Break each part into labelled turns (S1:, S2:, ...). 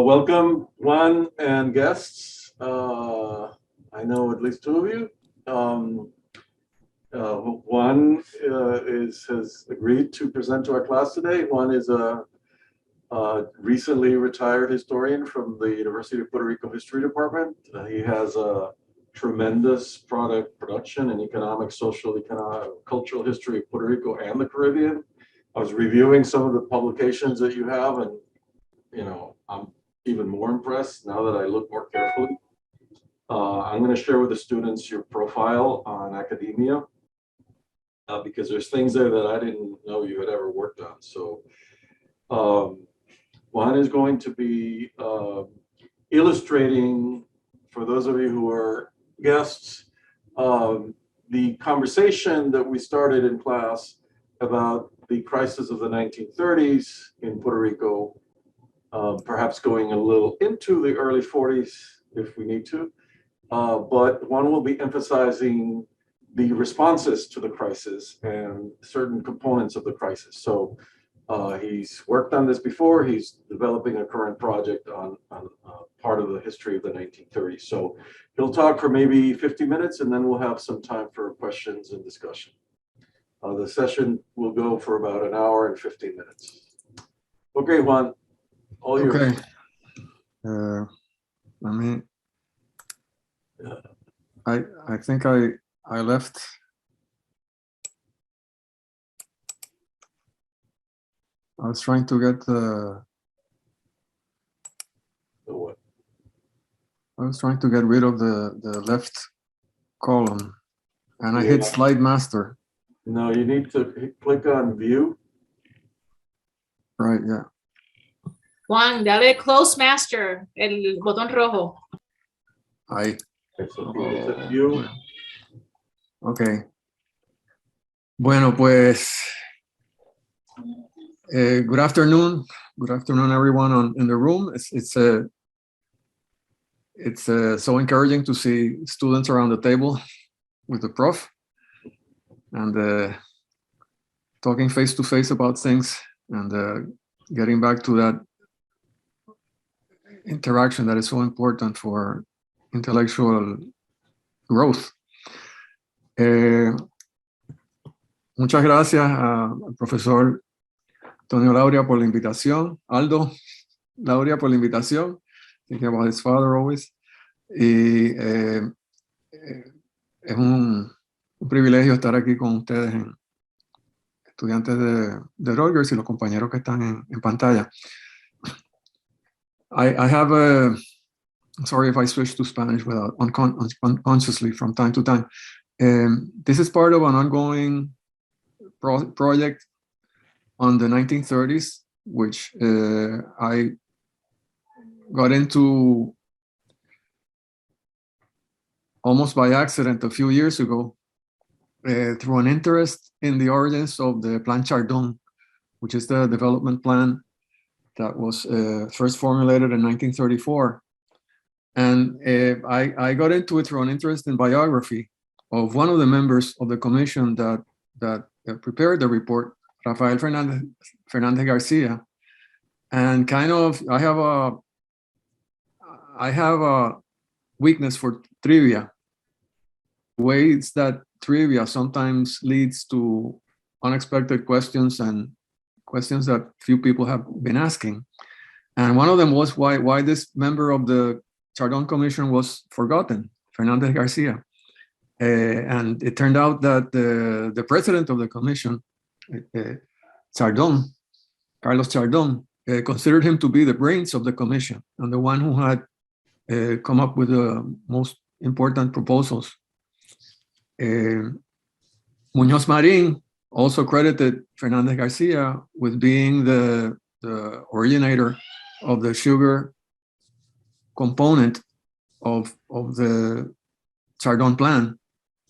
S1: Welcome, Juan and guests. I know at least two of you. Juan has agreed to present to our class today. Juan is a recently retired historian from the University of Puerto Rico History Department. He has a tremendous production in economic, social, cultural history of Puerto Rico and the Caribbean. I was reviewing some of the publications that you have, and I'm even more impressed now that I look more carefully. I'm going to share with the students your profile on academia because there's things there that I didn't know you had ever worked on. So Juan is going to be illustrating, for those of you who are guests, the conversation that we started in class about the crisis of the 1930s in Puerto Rico, perhaps going a little into the early 40s if we need to. But Juan will be emphasizing the responses to the crisis and certain components of the crisis. So he's worked on this before. He's developing a current project on part of the history of the 1930s. So he'll talk for maybe 50 minutes, and then we'll have some time for questions and discussion. The session will go for about an hour and 15 minutes. Okay, Juan, all yours.
S2: Okay. Let me. I think I left. I was trying to get the
S1: what?
S2: I was trying to get rid of the left column, and I hit slide master.
S1: No, you need to click on view.
S2: Right, yeah.
S3: Juan, dale close master, el botón rojo.
S2: I.
S1: Okay, so it's a view.
S2: Okay. Bueno, pues, good afternoon. Good afternoon, everyone in the room. It's so encouraging to see students around the table with the prof and talking face to face about things and getting back to that interaction that is so important for intellectual growth. Muchas gracias al profesor Antonio Lauria por la invitación. Aldo Lauria por la invitación. Thinking about his father always. Y es un privilegio estar aquí con ustedes, estudiantes de Rutgers y los compañeros que están en pantalla. I have a, sorry if I switch to Spanish without unconsciously from time to time. This is part of an ongoing project on the 1930s, which I got into almost by accident a few years ago through an interest in the origins of the Plan Chardon, which is the development plan that was first formulated in 1934. And I got into it through an interest in biography of one of the members of the commission that prepared the report, Rafael Fernandez Garcia. And kind of, I have a weakness for trivia. Ways that trivia sometimes leads to unexpected questions and questions that few people have been asking. And one of them was why this member of the Chardon Commission was forgotten, Fernandez Garcia. And it turned out that the president of the commission, Chardon, Carlos Chardon, considered him to be the brains of the commission and the one who had come up with the most important proposals. Muñoz Marin also credited Fernandez Garcia with being the originator of the sugar component of the Chardon plan,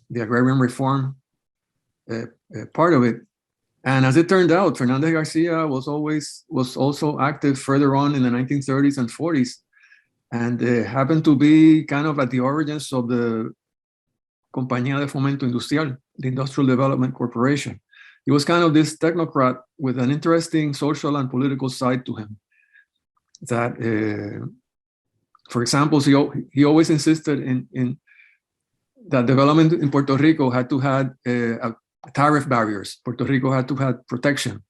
S2: the agrarian reform part of it. And as it turned out, Fernandez Garcia was also active further on in the 1930s and 40s, and happened to be kind of at the origins of the Compañía de Fomento Industrial, the Industrial Development Corporation. He was kind of this technocrat with an interesting social and political side to him. for example, he always insisted in that development in Puerto Rico had to have tariff barriers. Puerto Rico had to have protection,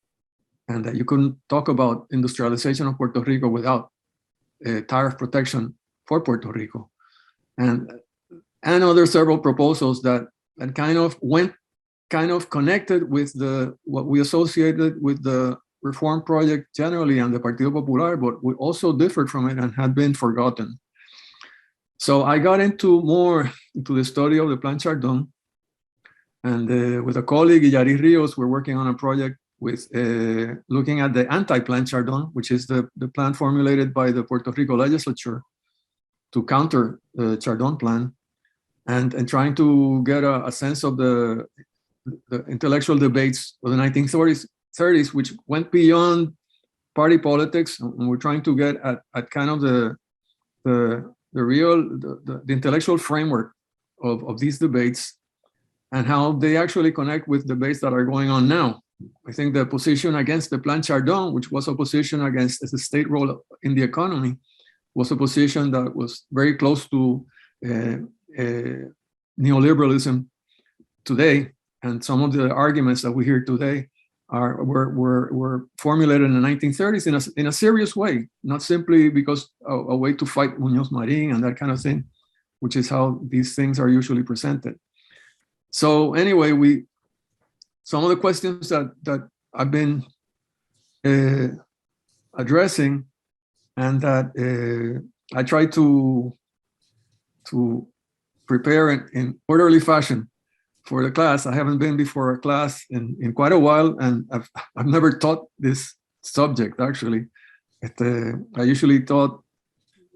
S2: and that you couldn't talk about industrialization of Puerto Rico without tariff protection for Puerto Rico, and other several proposals that kind of connected with what we associated with the Reform Project generally and the Partido Popular, but we also differed from it and had been forgotten. So I got into the study of the Plan Chardon, and with a colleague, Yari Rios, we're working on a project with looking at the anti-Plan Chardon, which is the plan formulated by the Puerto Rico legislature to counter the Chardon plan, and trying to get a sense of the intellectual debates of the 1930s, which went beyond party politics, and we're trying to get at kind of the intellectual framework of these debates and how they actually connect with debates that are going on now. I think the position against the Plan Chardon, which was a position against the state role in the economy, was a position that was very close to neoliberalism today, and some of the arguments that we hear today were formulated in the 1930s in a serious way, not simply because a way to fight Muñoz Marín and that kind of thing, which is how these things are usually presented. So anyway, some of the questions that I've been addressing and that I try to prepare in orderly fashion for the class. I haven't been before a class in quite a while, and I've never taught this subject actually. I usually taught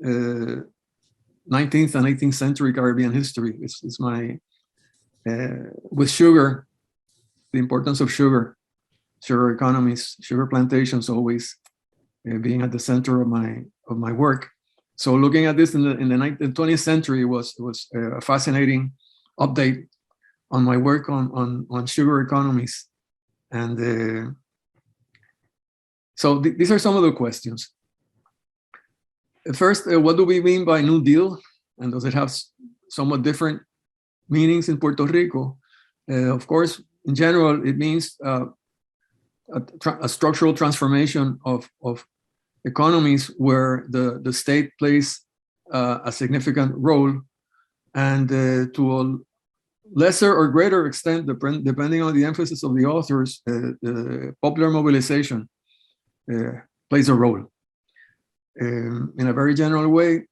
S2: 19th and 18th century Caribbean history. It's my with sugar, the importance of sugar economies, sugar plantations always being at the center of my work. So looking at this in the 20th century was a fascinating update on my work on sugar economies. And so these are some of the questions. First, what do we mean by New Deal? And does it have somewhat different meanings in Puerto Rico? Of course, in general, it means a structural transformation of economies where the state plays a significant role, and to a lesser or greater extent, depending on the emphasis of the authors, popular mobilization plays a role. In a very general way,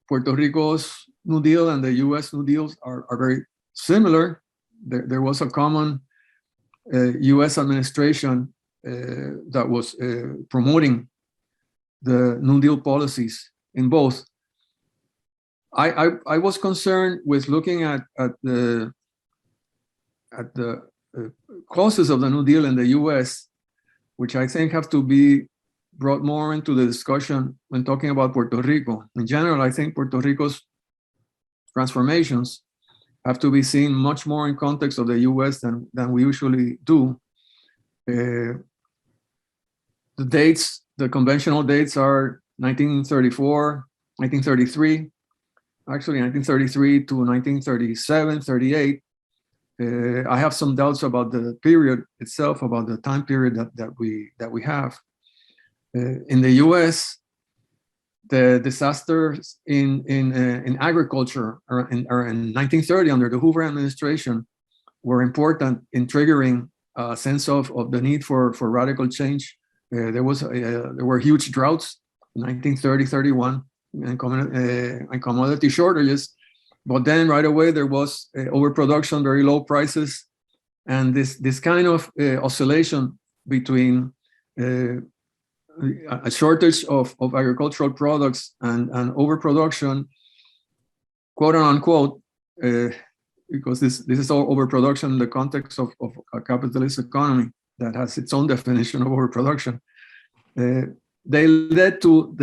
S2: Puerto Rico's New Deal and the US New Deals are very similar. There was a common US administration that was promoting the New Deal policies in both. I was concerned with looking at the causes of the New Deal in the US, which I think have to be brought more into the discussion when talking about Puerto Rico. In general, I think Puerto Rico's transformations have to be seen much more in context of the US than we usually do. The dates, the conventional dates are 1934, 1933, actually 1933 to 1937, 38. I have some doubts about the period itself, about the time period that we have. In the US, the disasters in agriculture in 1930 under the Hoover administration were important in triggering a sense of the need for radical change. There were huge droughts in 1930-31 and commodity shortages, but then right away there was overproduction, very low prices, and this kind of oscillation between a shortage of agricultural products and overproduction, quote unquote, because this is all overproduction in the context of a capitalist economy that has its own definition of overproduction. They led to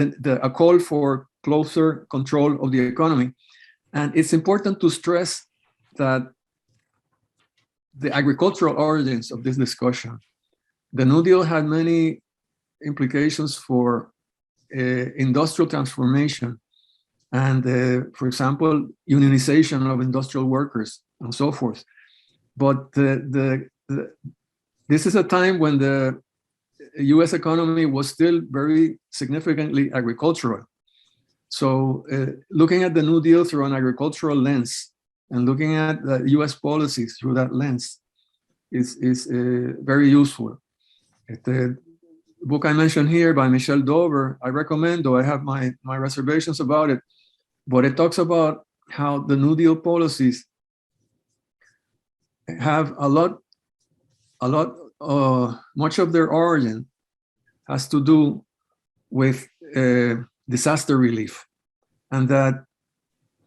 S2: a call for closer control of the economy. And it's important to stress that the agricultural origins of this discussion, the New Deal had many implications for industrial transformation and, for example, unionization of industrial workers and so forth. But this is a time when the US economy was still very significantly agricultural. So looking at the New Deal through an agricultural lens and looking at the US policies through that lens is very useful. The book I mentioned here by Michelle Dover, I recommend, though I have my reservations about it, but it talks about how the New Deal policies have much of their origin has to do with disaster relief, and that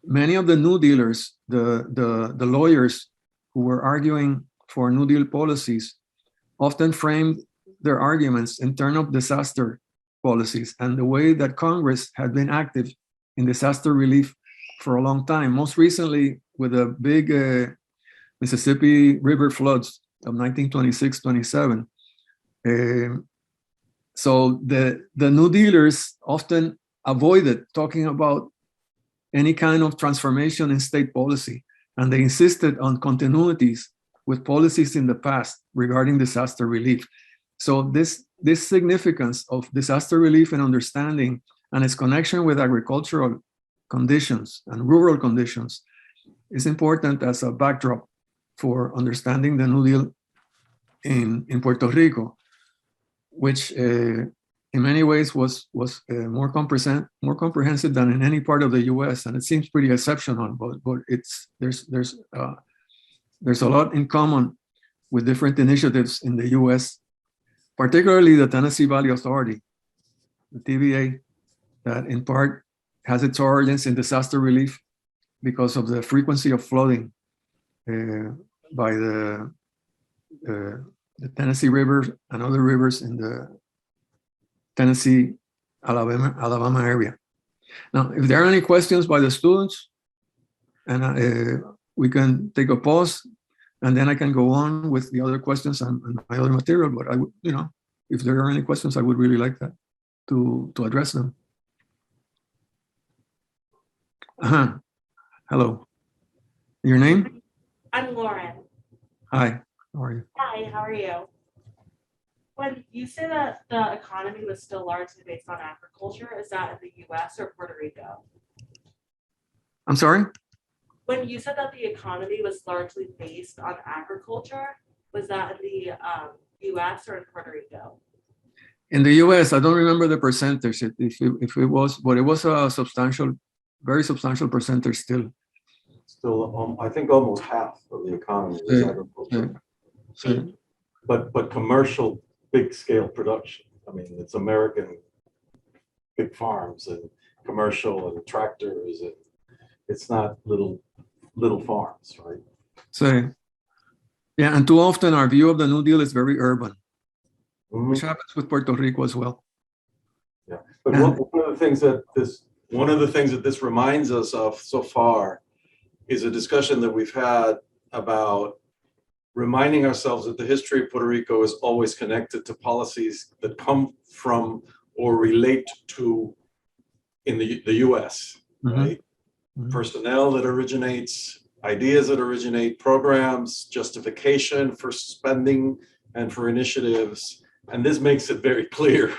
S2: many of the New Dealers, the lawyers who were arguing for New Deal policies, often framed their arguments in terms of disaster policies and the way that Congress had been active in disaster relief for a long time. Most recently, with the big Mississippi River floods of 1926-27. So the New Dealers often avoided talking about any kind of transformation in state policy, and they insisted on continuities with policies in the past regarding disaster relief. So this significance of disaster relief and understanding and its connection with agricultural conditions and rural conditions is important as a backdrop for understanding the New Deal in Puerto Rico, which in many ways was more comprehensive than in any part of the U.S. and it seems pretty exceptional. But there's a lot in common with different initiatives in the U.S., particularly the Tennessee Valley Authority, the TVA, that in part has its origins in disaster relief because of the frequency of flooding by the Tennessee River and other rivers in the Tennessee, Alabama area. Now, if there are any questions by the students, and we can take a pause, and then I can go on with the other questions and my other material. But I would, if there are any questions, I would really like that to address them. Hello. Your name?
S4: I'm Lauren.
S2: Hi. How are you?
S4: Hi, how are you? When you say that the economy was still largely based on agriculture, is that in the US or Puerto Rico?
S2: I'm sorry?
S4: When you said that the economy was largely based on agriculture, was that in the US or in Puerto Rico?
S2: In the US, I don't remember the percentage, if it was, but it was a very substantial percentage still.
S1: Still, I think almost half of the economy is agriculture. But commercial, big scale production. I mean, it's American big farms and commercial and tractors, and it's not little farms, right?
S2: So, yeah, and too often our view of the New Deal is very urban, which happens with Puerto Rico as well.
S1: Yeah, but one of the things that this reminds us of so far is a discussion that we've had about reminding ourselves that the history of Puerto Rico is always connected to policies that come from or relate to in the US, right? Personnel that originates, ideas that originate, programs, justification for spending and for initiatives. And this makes it very clear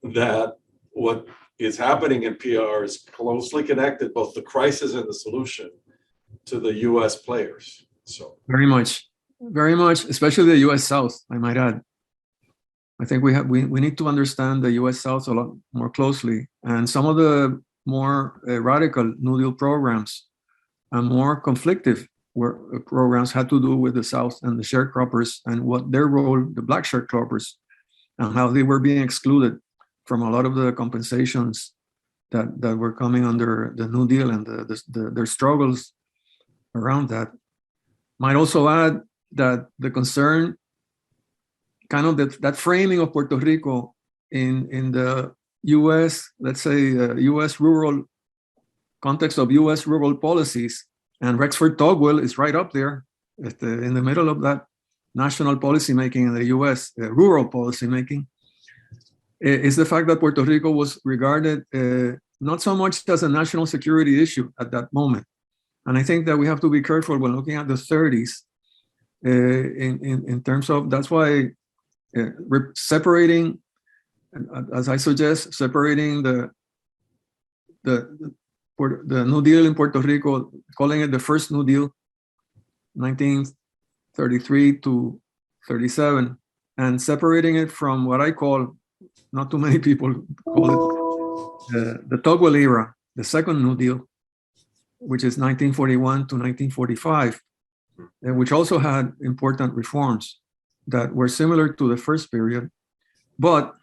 S1: that what is happening in PR is closely connected, both the crisis and the solution, to the US players. So
S2: very much, especially the US South, I might add. I think we need to understand the US South a lot more closely, and some of the more radical New Deal programs and more conflictive programs had to do with the South and the sharecroppers and what their role, the Black sharecroppers, and how they were being excluded from a lot of the compensations that were coming under the New Deal and their struggles around that. Might also add that the concern, kind of that framing of Puerto Rico in the U.S., let's say U.S. rural context of U.S. rural policies, and Rexford Tugwell is right up there in the middle of that national policymaking in the U.S., rural policymaking. is the fact that Puerto Rico was regarded not so much as a national security issue at that moment. And I think that we have to be careful when looking at the 30s in terms of, that's why separating, as I suggest, separating the New Deal in Puerto Rico, calling it the first New Deal, 1933 to 37, and separating it from what I call, not too many people call it, the Togwell era, the second New Deal, which is 1941 to 1945, which also had important reforms that were similar to the first period. But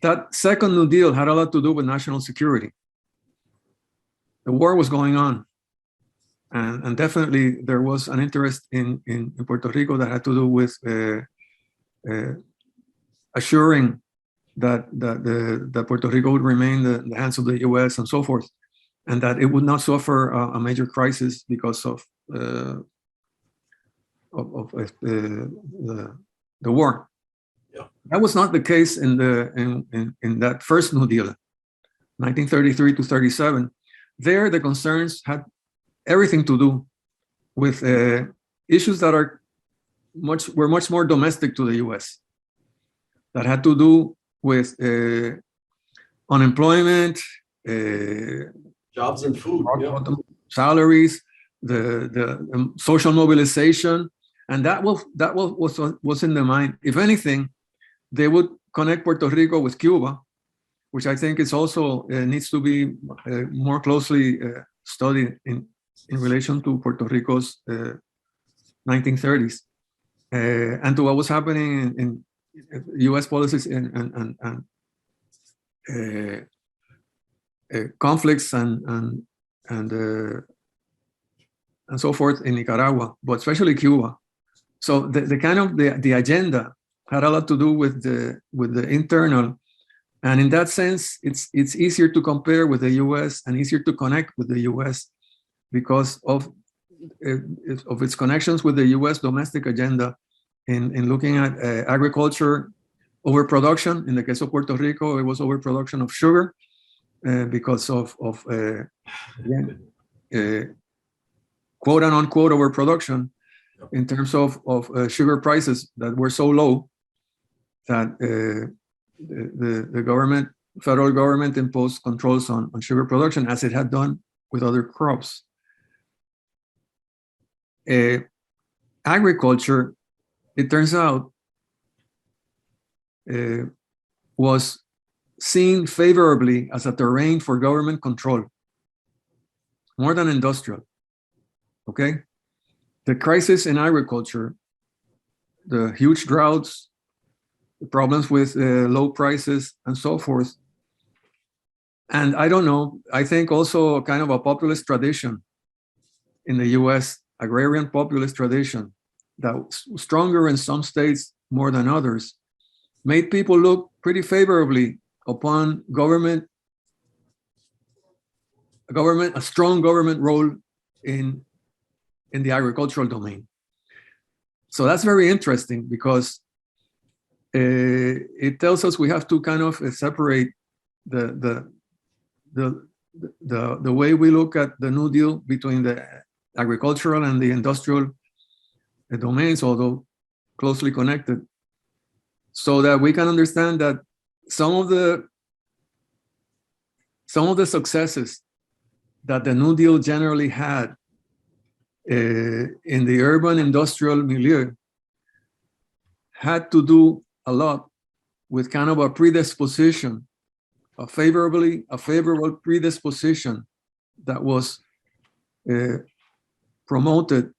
S2: that second New Deal had a lot to do with national security. The war was going on. And definitely there was an interest in Puerto Rico that had to do with assuring that Puerto Rico would remain in the hands of the US and so forth, and that it would not suffer a major crisis because of the war.
S1: Yeah.
S2: That was not the case in that first New Deal, 1933 to 37. There, the concerns had everything to do with issues that were much more domestic to the US, that had to do with unemployment,
S1: Jobs and food. Yeah.
S2: salaries, the social mobilization, and that was in the mind. If anything, they would connect Puerto Rico with Cuba, which I think is also needs to be more closely studied in relation to Puerto Rico's 1930s and to what was happening in U.S. policies and conflicts and so forth in Nicaragua, but especially Cuba. So the kind of the agenda had a lot to do with the internal, and in that sense, it's easier to compare with the U.S. and easier to connect with the U.S. because of its connections with the U.S. domestic agenda in looking at agriculture overproduction. In the case of Puerto Rico, it was overproduction of sugar because of quote and unquote overproduction in terms of sugar prices that were so low that the government, federal government, imposed controls on sugar production as it had done with other crops. Agriculture, it turns out, was seen favorably as a terrain for government control, more than industrial, okay? The crisis in agriculture, the huge droughts, the problems with low prices and so forth, and I don't know, I think also kind of a populist tradition in the US, agrarian populist tradition, that was stronger in some states more than others, made people look pretty favorably upon a strong government role in the agricultural domain. So that's very interesting because it tells us we have to kind of separate the way we look at the New Deal between the agricultural and the industrial domains, although closely connected, so that we can understand that some of the successes that the New Deal generally had in the urban industrial milieu had to do a lot with kind of a predisposition, a favorable predisposition that was promoted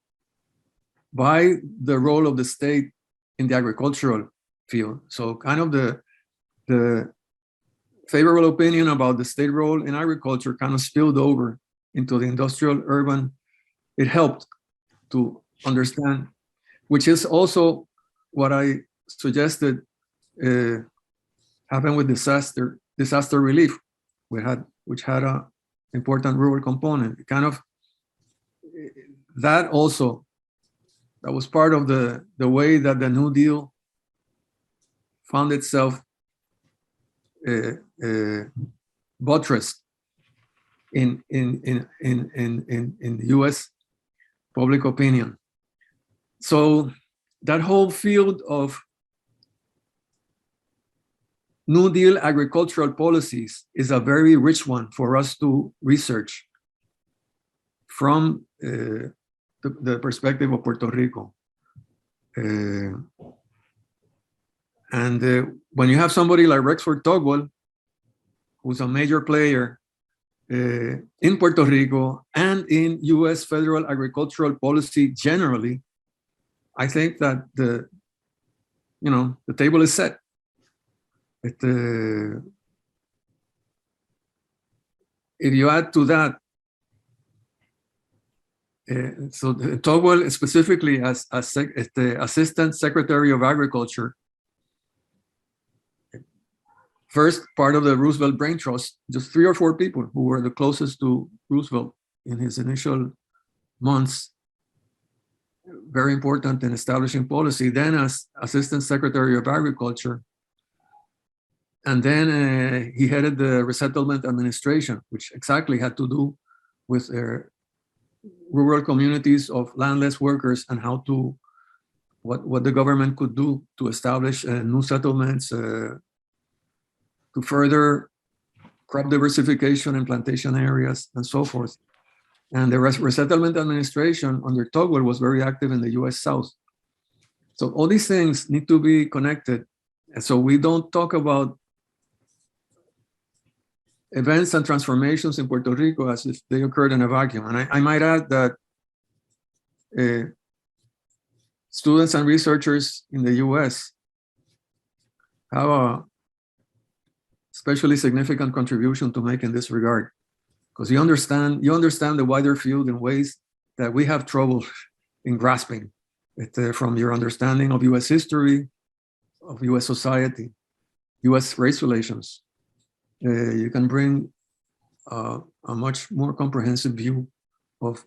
S2: by the role of the state in the agricultural field. So kind of the favorable opinion about the state role in agriculture kind of spilled over into the industrial urban. It helped to understand, which is also what I suggested happened with disaster relief, which had an important rural component. Kind of that also, that was part of the way that the New Deal found itself buttressed in the U.S. public opinion. So that whole field of New Deal agricultural policies is a very rich one for us to research from the perspective of Puerto Rico. When you have somebody like Rexford Tugwell, who's a major player in Puerto Rico and in U.S. federal agricultural policy generally, I think that the table is set. If you add to that, so Tugwell specifically as the Assistant Secretary of Agriculture, first part of the Roosevelt Brain Trust, just 3 or 4 people who were the closest to Roosevelt in his initial months, very important in establishing policy, then as Assistant Secretary of Agriculture. And then he headed the Resettlement Administration, which exactly had to do with rural communities of landless workers and how to, what the government could do to establish new settlements, to further crop diversification in plantation areas and so forth. And the Resettlement Administration under Tugwell was very active in the US South. So all these things need to be connected. And so we don't talk about events and transformations in Puerto Rico as if they occurred in a vacuum. And I might add that students and researchers in the US have a especially significant contribution to make in this regard, because you understand the wider field in ways that we have trouble in grasping from your understanding of US history, of US society, US race relations. You can bring a much more comprehensive view of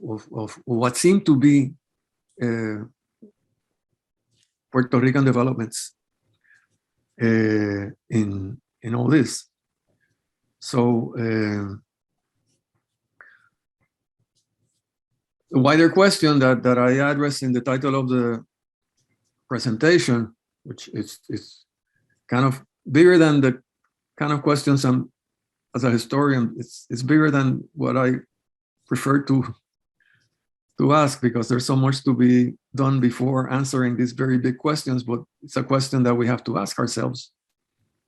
S2: what seem to be Puerto Rican developments in all this. So the wider question that I address in the title of the presentation, which is kind of bigger than the kind of questions as a historian, it's bigger than what I prefer to ask, because there's so much to be done before answering these very big questions, but it's a question that we have to ask ourselves.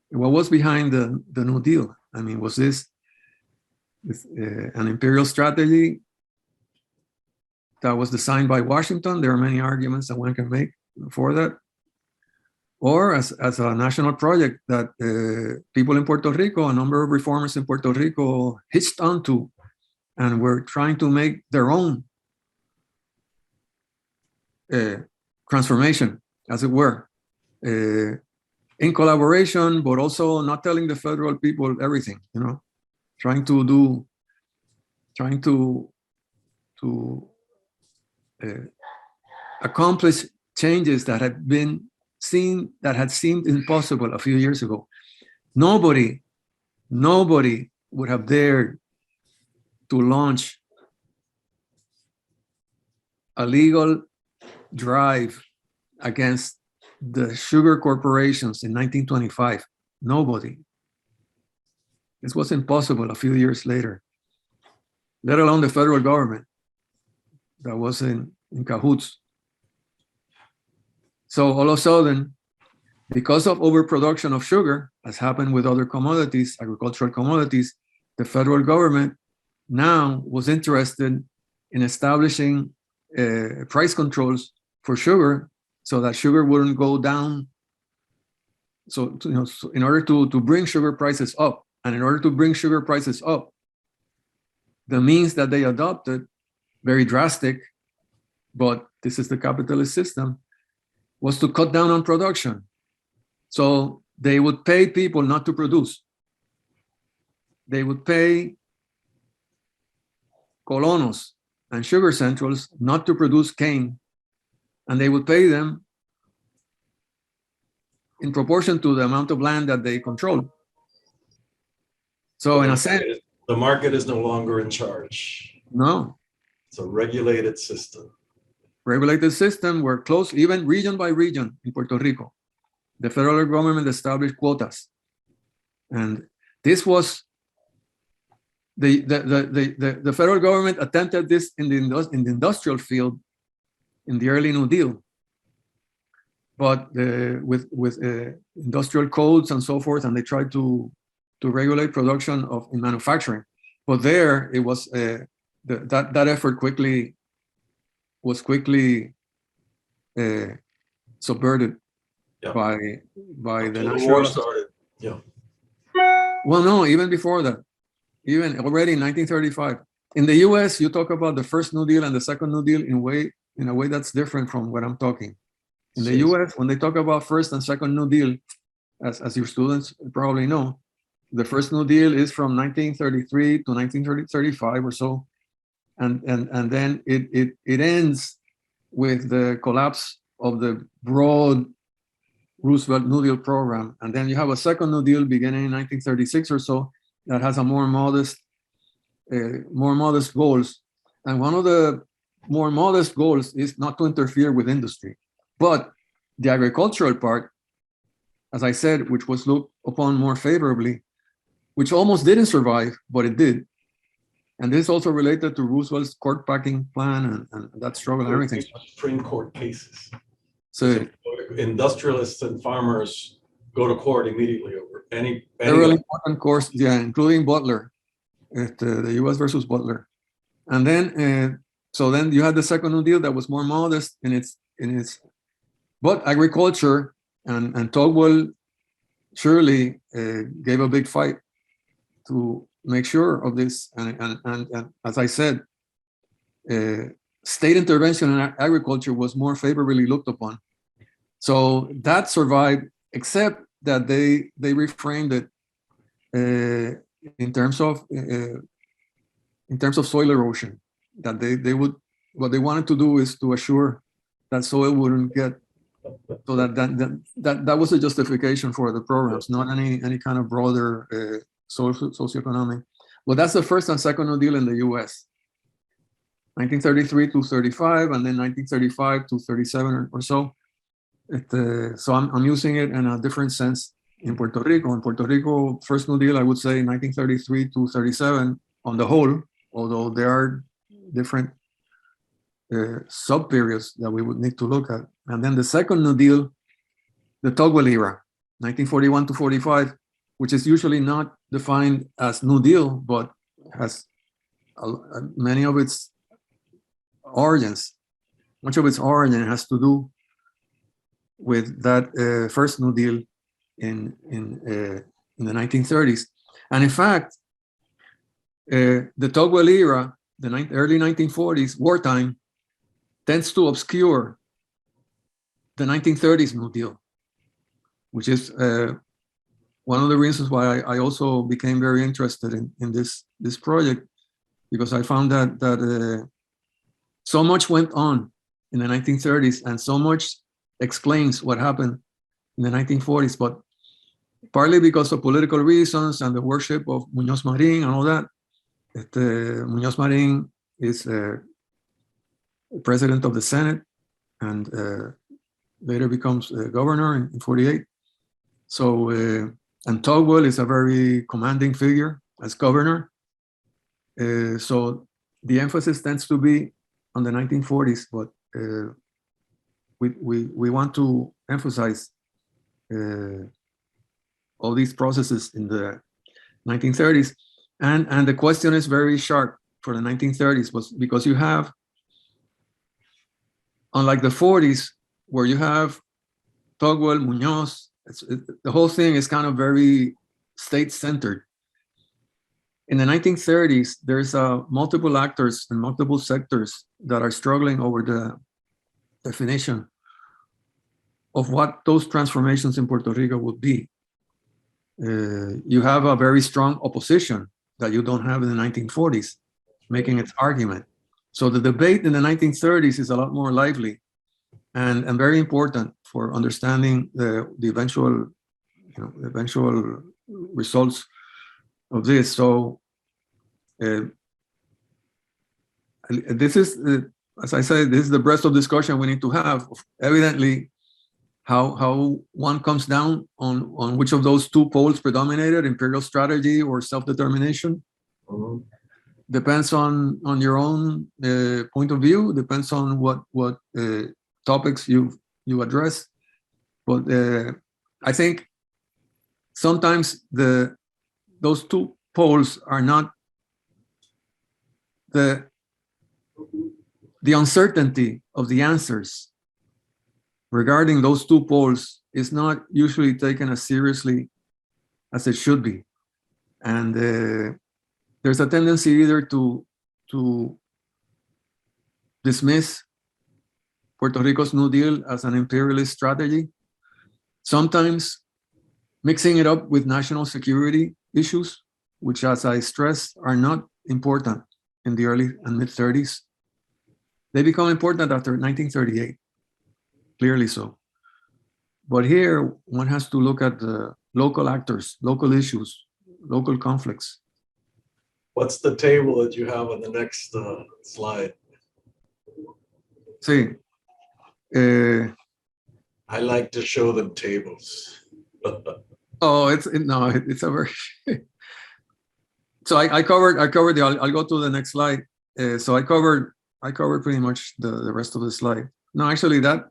S2: What was behind the New Deal? I mean, was this an imperial strategy that was designed by Washington? There are many arguments that one can make for that. Or as a national project that people in Puerto Rico, a number of reformers in Puerto Rico hitched onto and were trying to make their own transformation, as it were, in collaboration, but also not telling the federal people everything, trying to accomplish changes that had seemed impossible a few years ago. Nobody would have dared to launch a legal drive against the sugar corporations in 1925. Nobody. This was impossible a few years later, let alone the federal government that was in cahoots. So all of a sudden, because of overproduction of sugar, as happened with other commodities, agricultural commodities, the federal government now was interested in establishing price controls for sugar so that sugar wouldn't go down. So, in order to bring sugar prices up, and in order to bring sugar prices up, the means that they adopted, very drastic, but this is the capitalist system, was to cut down on production. So they would pay people not to produce. They would pay colonos and sugar centrals not to produce cane, and they would pay them in proportion to the amount of land that they control. So in a sense,
S1: The market is no longer in charge.
S2: no,
S1: It's a regulated system.
S2: regulated system were close, even region by region in Puerto Rico. The federal government established quotas. And this was the federal government attempted this in the industrial field in the early New Deal. But with industrial codes and so forth, and they tried to regulate production in manufacturing. But there it was that effort was quickly subverted by the
S1: Until
S2: national.
S1: war started. Yeah.
S2: Well, no, even before that, even already in 1935. In the U.S., you talk about the first New Deal and the second New Deal in a way that's different from what I'm talking. In the U.S., when they talk about first and second New Deal, as your students probably know, the first New Deal is from 1933 to 1935 or so, and then it ends with the collapse of the broad Roosevelt New Deal program, and then you have a second New Deal beginning in 1936 or so that has a more modest goals, and one of the more modest goals is not to interfere with industry, but the agricultural part, as I said, which was looked upon more favorably, which almost didn't survive, but it did. And this is also related to Roosevelt's court packing plan and that struggle and everything.
S1: Supreme Court cases.
S2: So
S1: industrialists and farmers go to court immediately over any
S2: several important courts, yeah, including Butler, the U.S. versus Butler. And then, so then you had the second New Deal that was more modest in its, but agriculture and Togwell surely gave a big fight to make sure of this. And as I said, state intervention in agriculture was more favorably looked upon. So that survived, except that they reframed it in terms of soil erosion. That they would, what they wanted to do is to assure that soil wouldn't get, so that was a justification for the programs, not any kind of broader socioeconomic. Well, that's the first and second New Deal in the U.S. 1933 to 35, and then 1935 to 37 or so. So I'm using it in a different sense in Puerto Rico. In Puerto Rico, first New Deal, I would say 1933 to 37 on the whole, although there are different sub-periods that we would need to look at. And then the second New Deal, the Togwell era, 1941 to 45, which is usually not defined as New Deal, but has many of its origins. Much of its origin has to do with that first New Deal in the 1930s. And in fact, the Togwell era, the early 1940s, wartime, tends to obscure the 1930s New Deal, which is one of the reasons why I also became very interested in this project, because I found that so much went on in the 1930s and so much explains what happened in the 1940s, but partly because of political reasons and the worship of Muñoz Marín and all that. Muñoz Marín is president of the Senate and later becomes governor in 48. So, and Togwell is a very commanding figure as governor. So the emphasis tends to be on the 1940s, but we want to emphasize all these processes in the 1930s. And the question is very sharp for the 1930s, was because you have, unlike the 40s, where you have Togwell, Muñoz, the whole thing is kind of very state-centered. In the 1930s, there's multiple actors and multiple sectors that are struggling over the definition of what those transformations in Puerto Rico would be. You have a very strong opposition that you don't have in the 1940s, making its argument. So the debate in the 1930s is a lot more lively and very important for understanding the eventual results of this. So this is, as I said, this is the breadth of discussion we need to have. Evidently, how one comes down on which of those two poles predominated, imperial strategy or self-determination, depends on your own point of view, depends on what topics you address. But I think sometimes those two poles are not the uncertainty of the answers regarding those two poles is not usually taken as seriously as it should be. And there's a tendency either to dismiss Puerto Rico's New Deal as an imperialist strategy, sometimes mixing it up with national security issues, which, as I stressed, are not important in the early and mid-30s. They become important after 1938, clearly so. But here, one has to look at the local actors, local issues, local conflicts.
S1: What's the table that you have on the next slide?
S2: See,
S1: I like to show them tables.
S2: oh, it's a very. So I covered the. I'll go to the next slide. So I covered pretty much the rest of the slide. No, actually, that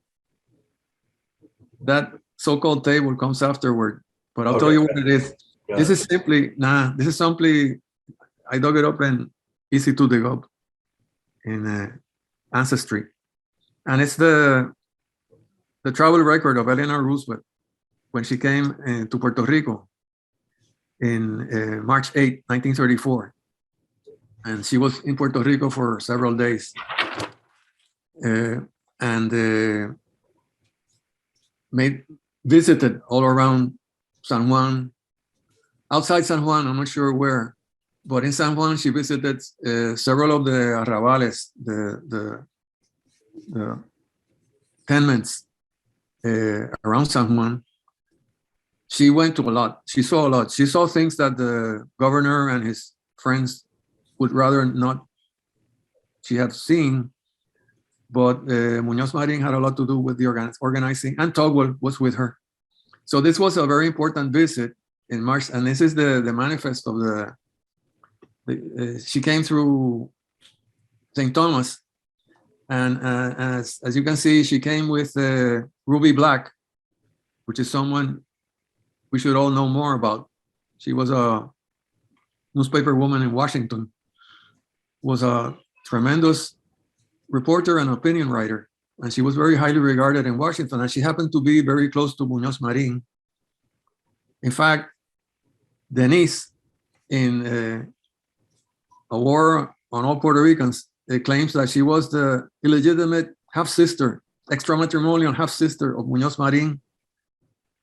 S2: so-called table comes afterward. But I'll tell you what it is. This is simply I dug it up and easy to dig up in Ancestry, and it's the travel record of Eleanor Roosevelt when she came to Puerto Rico in March 8, 1934. And she was in Puerto Rico for several days. Visited all around San Juan, outside San Juan, I'm not sure where, but in San Juan, she visited several of the arrabales, the tenements around San Juan. She went to a lot. She saw a lot. She saw things that the governor and his friends would rather not she had seen. But Muñoz Marín had a lot to do with the organizing, and Togwell was with her. So this was a very important visit in March, and this is the manifest of she came through St. Thomas, and as you can see, she came with Ruby Black, which is someone we should all know more about. She was a newspaper woman in Washington, was a tremendous reporter and opinion writer, and she was very highly regarded in Washington, and she happened to be very close to Muñoz Marín. In fact, Denise, in A War on All Puerto Ricans, claims that she was the illegitimate half-sister, extramatrimonial half-sister of Muñoz Marín.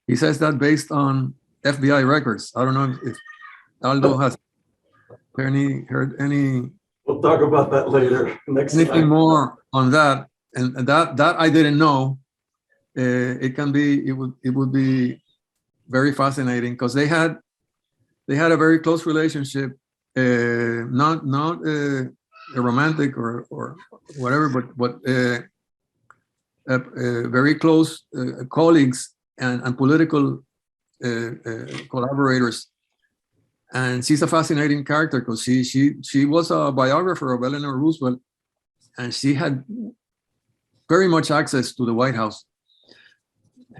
S2: He says that based on FBI records. I don't know if Aldo has heard any.
S1: We'll talk about that later. Next
S2: Anything
S1: slide.
S2: more on that? And that I didn't know. It would be very fascinating because they had a very close relationship, not a romantic or whatever, but very close colleagues and political collaborators. And she's a fascinating character because she was a biographer of Eleanor Roosevelt, and she had very much access to the White House.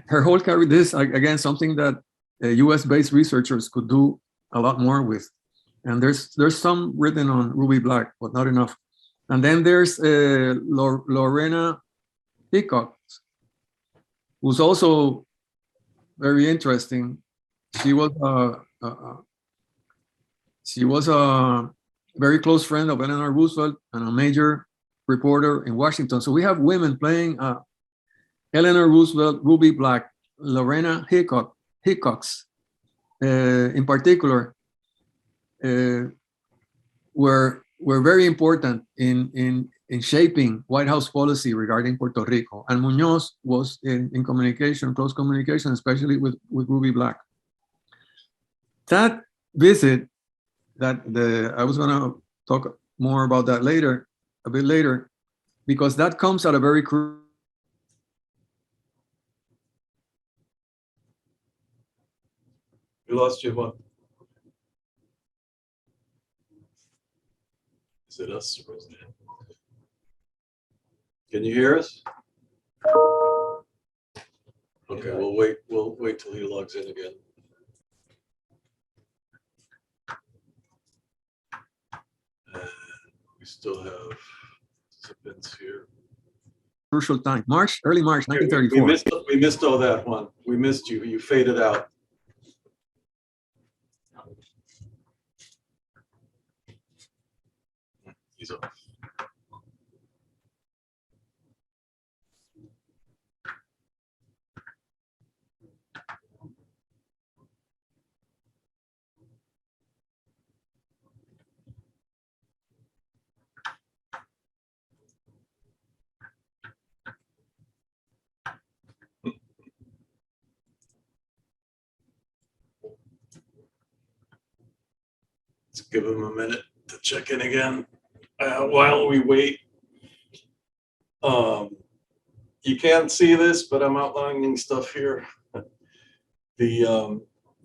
S2: Her whole career, this again, something that US-based researchers could do a lot more with. And there's some written on Ruby Black, but not enough. And then there's Lorena Hickok, who's also very interesting. She was a very close friend of Eleanor Roosevelt and a major reporter in Washington. So we have women playing Eleanor Roosevelt, Ruby Black, Lorena Hickox, in particular, were very important in shaping White House policy regarding Puerto Rico. And Muñoz was in communication, close communication, especially with Ruby Black. That visit I was gonna talk more about that later, a bit later, because that comes at a very
S1: We lost you, Juan. Is it us or is it him? Can you hear us? Okay, we'll wait till he logs in again. And we still have participants here.
S2: crucial time. Early March,
S1: We
S2: 1934.
S1: missed all that, Juan. We missed you. You faded out. He's off. Let's give him a minute to check in again. While we wait, you can't see this, but I'm outlining stuff here. The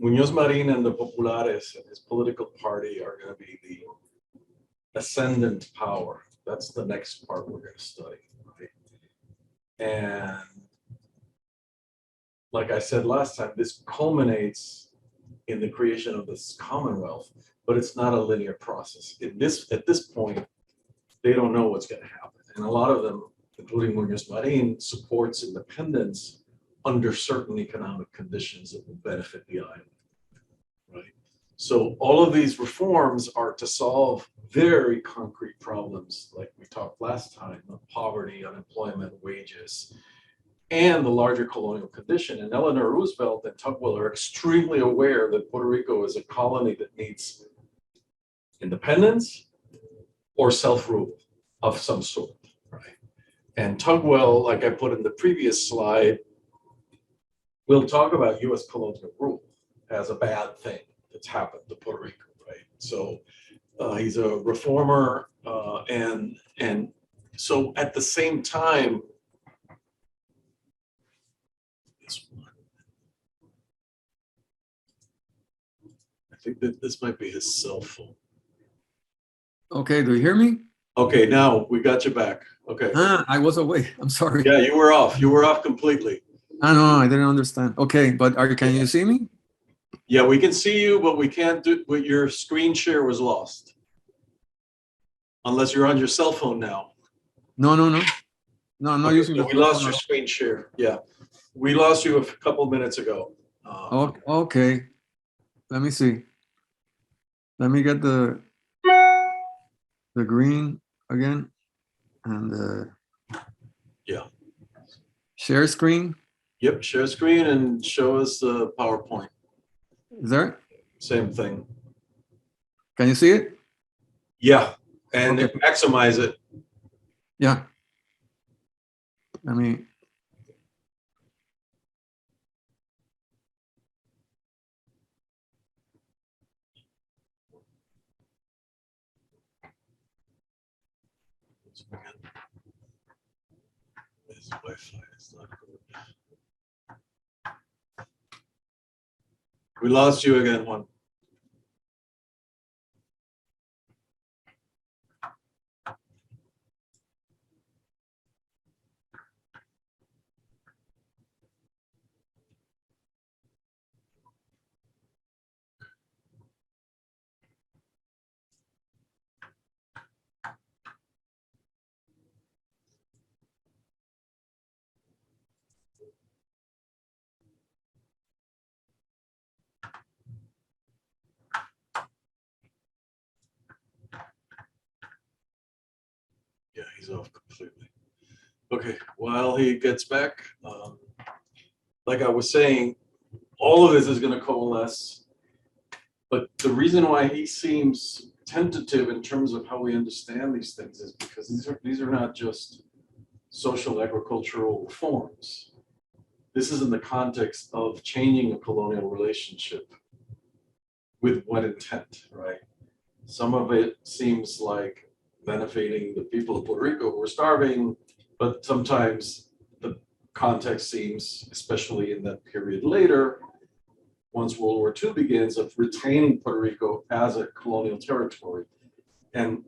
S1: Muñoz Marín and the Populares and his political party are going to be the ascendant power. That's the next part we're going to study, right? And like I said last time, this culminates in the creation of this Commonwealth, but it's not a linear process. At this point, they don't know what's going to happen. And a lot of them, including Muñoz Marín, supports independence under certain economic conditions that will benefit the island, right? So all of these reforms are to solve very concrete problems, like we talked last time, of poverty, unemployment, wages, and the larger colonial condition. And Eleanor Roosevelt and Tugwell are extremely aware that Puerto Rico is a colony that needs independence or self-rule of some sort, right? And Tugwell, like I put in the previous slide, will talk about US colonial rule as a bad thing that's happened to Puerto Rico, right? So he's a reformer, and so at the same time, I think that this might be his cell phone.
S2: Okay, do you hear me?
S1: Okay, now we got you back. Okay.
S2: I was away. I'm sorry.
S1: Yeah, you were off. You were off completely.
S2: No, I didn't understand. Okay, but can you see me?
S1: Yeah, we can see you, but we can't do. But your screen share was lost, unless you're on your cell phone now.
S2: No, I'm not using
S1: So
S2: the
S1: we
S2: phone.
S1: lost your screen share. Yeah, we lost you a couple minutes ago.
S2: Okay, let me see. Let me get the green again and
S1: Yeah.
S2: share screen.
S1: Yep, share screen and show us the PowerPoint.
S2: Is there?
S1: Same thing.
S2: Can you see it?
S1: Yeah, and
S2: Okay.
S1: maximize it.
S2: Yeah. Let me.
S1: This Wi-Fi is not good. We lost you again, Juan. Yeah, he's off completely. Okay, while he gets back, like I was saying, all of this is going to coalesce. But the reason why he seems tentative in terms of how we understand these things is because these are not just social agricultural reforms. This is in the context of changing a colonial relationship. With what intent, right? Some of it seems like benefiting the people of Puerto Rico who are starving, but sometimes the context seems, especially in that period later, once World War II begins, of retaining Puerto Rico as a colonial territory. And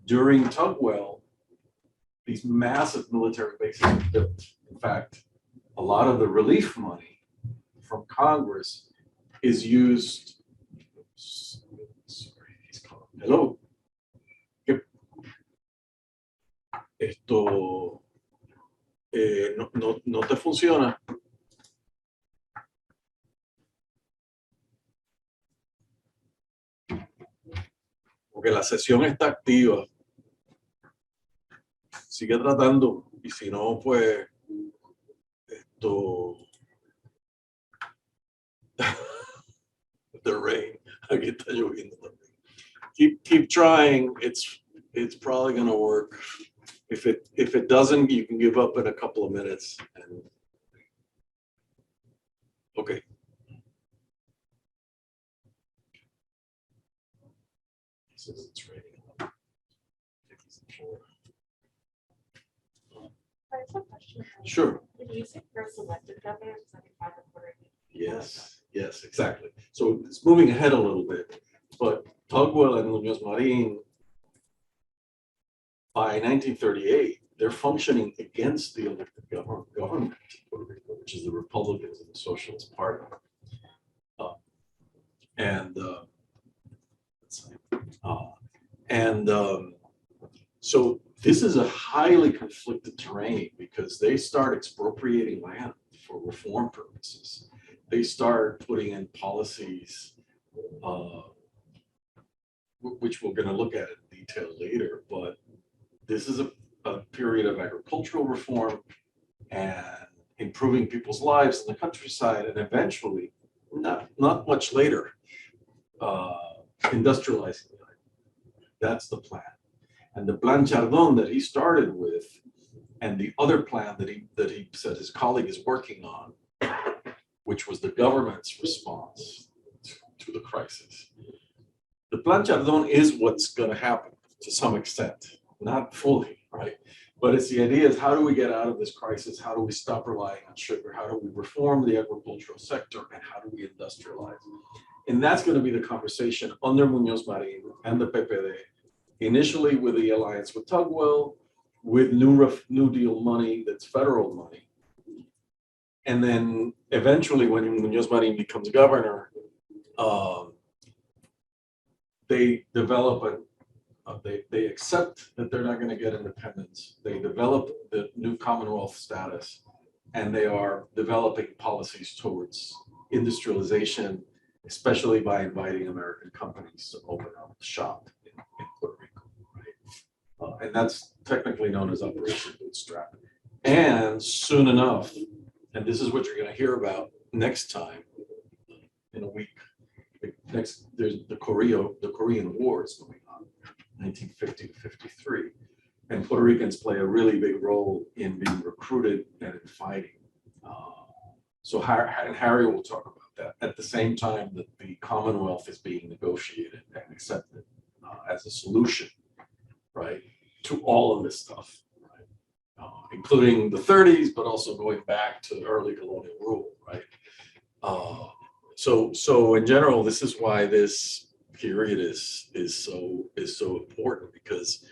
S1: during Tugwell, these massive military bases are built. In fact, a lot of the relief money from Congress is used. Sorry, he's calling. Hello. Esto no te funciona. Porque la sesión está activa. Sigue tratando. Y si no, pues esto. The rain. Aquí está lloviendo también. Keep trying. It's probably gonna work. If it doesn't, you can give up in a couple of minutes. And okay. It says it's raining.
S4: I have a question.
S1: Sure.
S4: When you say first elected governor, it's like a private Puerto Rican.
S1: Yes, exactly. So it's moving ahead a little bit, but Tugwell and Muñoz Marín, by 1938, they're functioning against the elected government of Puerto Rico, which is the Republicans and the Socialist Party. So this is a highly conflicted terrain because they start expropriating land for reform purposes. They start putting in policies, which we're going to look at in detail later, but this is a period of agricultural reform and improving people's lives in the countryside, and eventually, not much later, industrializing the island. That's the plan. And the Plan Chardon that he started with, and the other plan that he said his colleague is working on, which was the government's response to the crisis. The Plan Chardon is what's going to happen to some extent, not fully, right? But it's the idea is how do we get out of this crisis? How do we stop relying on sugar? How do we reform the agricultural sector? And how do we industrialize? And that's going to be the conversation under Muñoz Marín and the PPD, initially with the alliance with Tugwell, with New Deal money that's federal money. And then eventually when Muñoz Marín becomes governor, they develop they accept that they're not going to get independence. They develop the new Commonwealth status, and they are developing policies towards industrialization, especially by inviting American companies to open up shop in Puerto Rico, right? And that's technically known as Operation Bootstrap. And soon enough, and this is what you're going to hear about next time in a week. Next, there's the Korean War is going on, 1950 to 53, and Puerto Ricans play a really big role in being recruited and in fighting. So Harry will talk about that at the same time that the Commonwealth is being negotiated and accepted as a solution, right, to all of this stuff, right, including the 30s, but also going back to early colonial rule, right. So in general, this is why this period is so important, because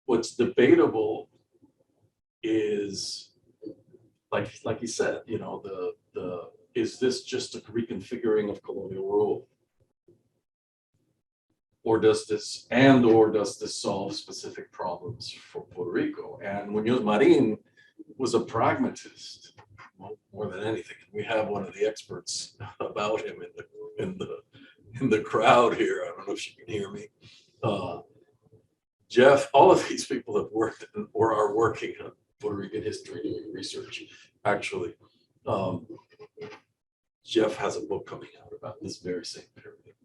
S1: what's debatable is, like you said, you know, the is this just a reconfiguring of colonial rule, or does this solve specific problems for Puerto Rico? And Muñoz Marín was a pragmatist more than anything. We have one of the experts about him in the crowd here. I don't know if you can hear me. Jeff, all of these people have worked or are working on Puerto Rican history, doing research. Actually, Jeff has a book coming out about this very same period.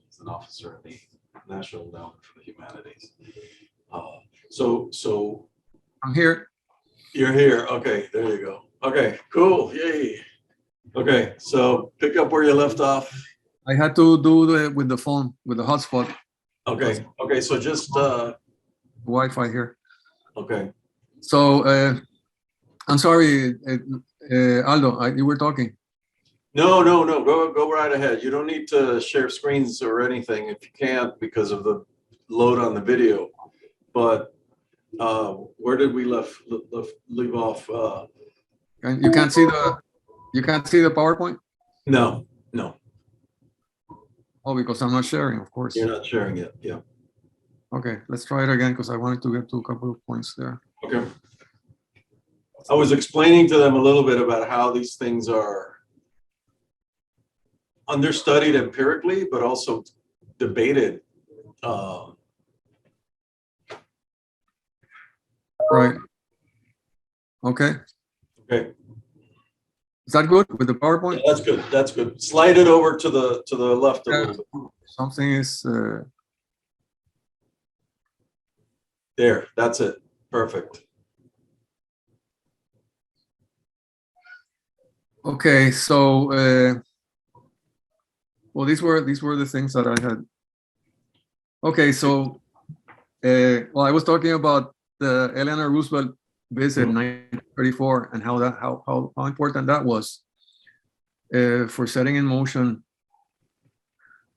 S1: He's an officer in the National Endowment for the Humanities. So
S2: I'm here.
S1: You're here. Okay, there you go. Okay, cool. Yay. Okay, so pick up where you left off.
S2: I had to do with the phone, with the hotspot,
S1: Okay, okay, so just,
S2: Wi-Fi here.
S1: okay.
S2: So I'm sorry, Aldo, you were talking.
S1: No, go right ahead. You don't need to share screens or anything if you can't because of the load on the video. But where did we leave off?
S2: And you can't see the PowerPoint?
S1: No,
S2: Oh, because I'm not sharing, of course.
S1: you're not sharing it. Yeah,
S2: Okay, let's try it again because I wanted to get to a couple of points there.
S1: okay. I was explaining to them a little bit about how these things are understudied empirically, but also debated.
S2: Right. Okay.
S1: Okay,
S2: Is that good with the
S1: yeah,
S2: PowerPoint?
S1: that's good. That's good. Slide it over to the left a little bit.
S2: Something is
S1: There, that's it. Perfect.
S2: okay. So, well, these were the things that I had. Okay, so, well, I was talking about the Eleanor Roosevelt visit in 1934 and how important that was for setting in motion.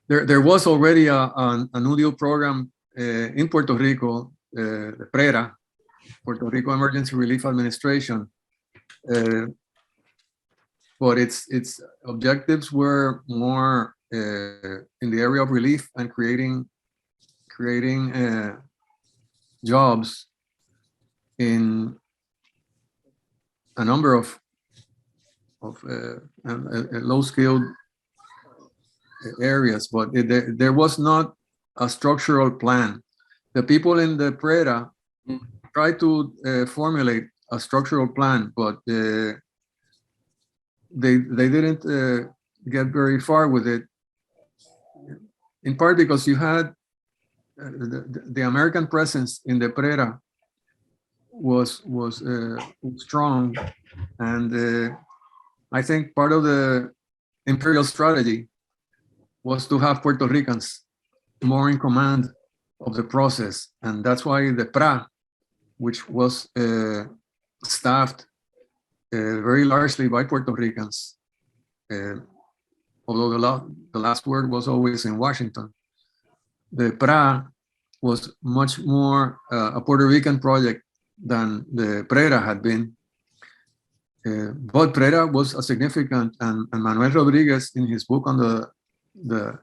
S2: There was already a New Deal program in Puerto Rico, the PRERA, Puerto Rico Emergency Relief Administration, but its objectives were more in the area of relief and creating jobs in a number of low-skilled areas, but there was not a structural plan. The people in the PRERA tried to formulate a structural plan, but they didn't get very far with it, in part because you had the American presence in the PRERA was strong, and I think part of the imperial strategy was to have Puerto Ricans more in command of the process, and that's why the PRA, which was staffed very largely by Puerto Ricans, although the last word was always in Washington. The PRA was much more a Puerto Rican project than the PRERA had been. But PRERA was a significant, and Manuel Rodriguez in his book on the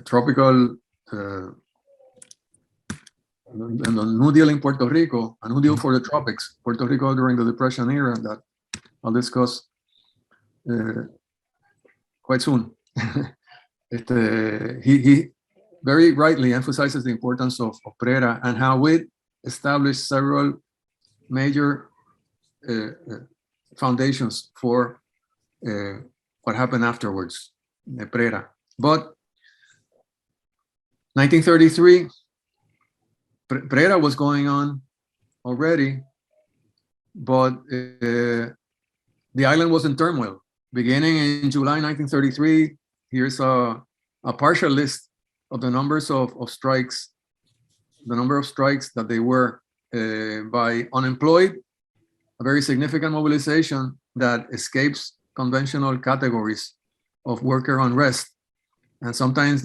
S2: tropical and the New Deal in Puerto Rico, a New Deal for the tropics, Puerto Rico during the Depression era, that I'll discuss quite soon. He very rightly emphasizes the importance of PRERA and how it established several major foundations for what happened afterwards, the PRERA. But 1933, PRERA was going on already, but the island was in turmoil. Beginning in July 1933, here's a partial list of the numbers of strikes, the number of strikes that they were by unemployed, a very significant mobilization that escapes conventional categories of worker unrest. And sometimes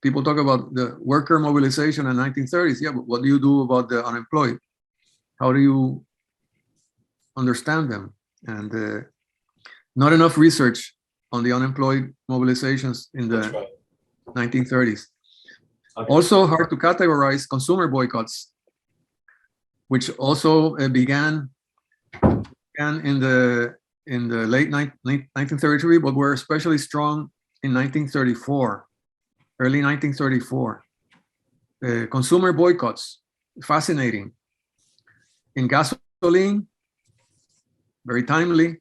S2: people talk about the worker mobilization in the 1930s. Yeah, but what do you do about the unemployed? How do you understand them? And not enough research on the unemployed mobilizations in the 1930s. Okay. Also hard to categorize consumer boycotts, which also began in the late 1933, but were especially strong in 1934, early 1934. Consumer boycotts, fascinating. In gasoline, very timely.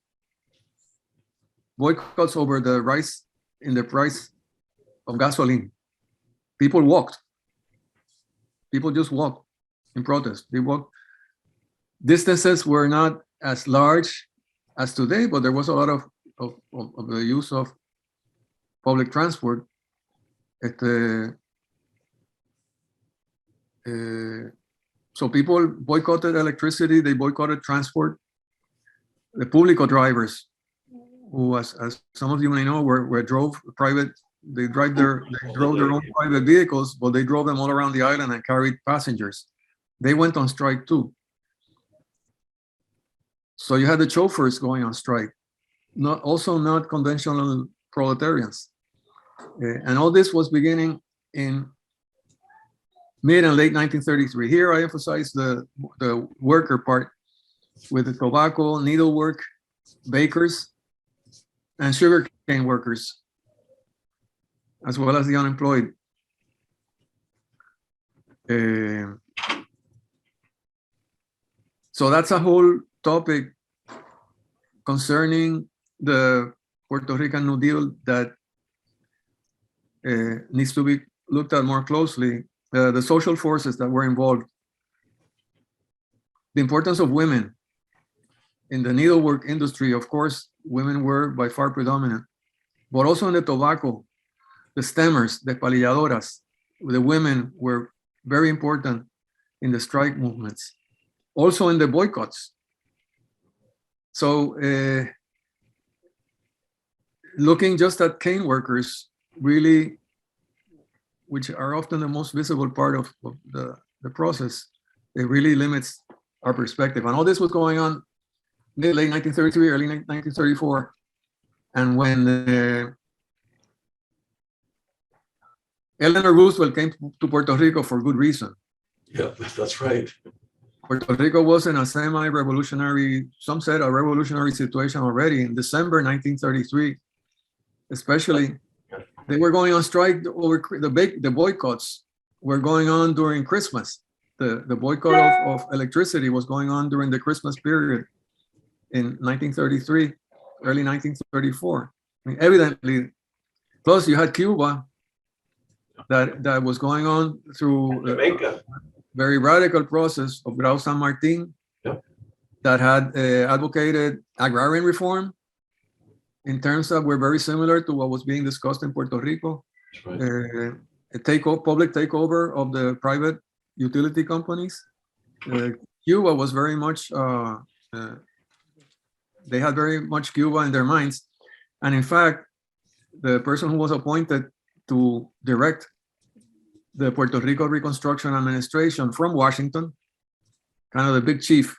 S2: Boycotts over the rise in the price of gasoline. People walked. People just walked in protest. They walked. Distances were not as large as today, but there was a lot of the use of public transport. So people boycotted electricity, they boycotted transport. The Público drivers, who, as some of you may know, were drove private. They drove their own private vehicles, but they drove them all around the island and carried passengers. They went on strike too. So you had the chauffeurs going on strike, also not conventional proletarians. And all this was beginning in mid and late 1933. Here I emphasize the worker part, with the tobacco, needlework, bakers, and sugarcane workers, as well as the unemployed. So that's a whole topic concerning the Puerto Rican New Deal that needs to be looked at more closely. The social forces that were involved, the importance of women in the needlework industry. Of course, women were by far predominant, but also in the tobacco, the stemmers, the palilladoras, the women were very important in the strike movements, also in the boycotts. So looking just at cane workers, really, which are often the most visible part of the process, it really limits our perspective. And all this was going on late 1933, early 1934. And when Eleanor Roosevelt came to Puerto Rico for good reason.
S1: Yeah, that's right.
S2: Puerto Rico was in a semi-revolutionary, some said a revolutionary situation already in December 1933, especially. They were going on strike over the boycotts were going on during Christmas. The boycott of electricity was going on during the Christmas period in 1933, early 1934. I mean, evidently, plus you had Cuba that was going on through a very radical process of Grau San Martin,
S1: yep,
S2: that had advocated agrarian reform in terms that were very similar to what was being discussed in Puerto Rico.
S1: Right.
S2: Public takeover of the private utility companies. Cuba was very much, they had very much Cuba in their minds. And in fact, the person who was appointed to direct the Puerto Rico Reconstruction Administration from Washington, kind of the big chief,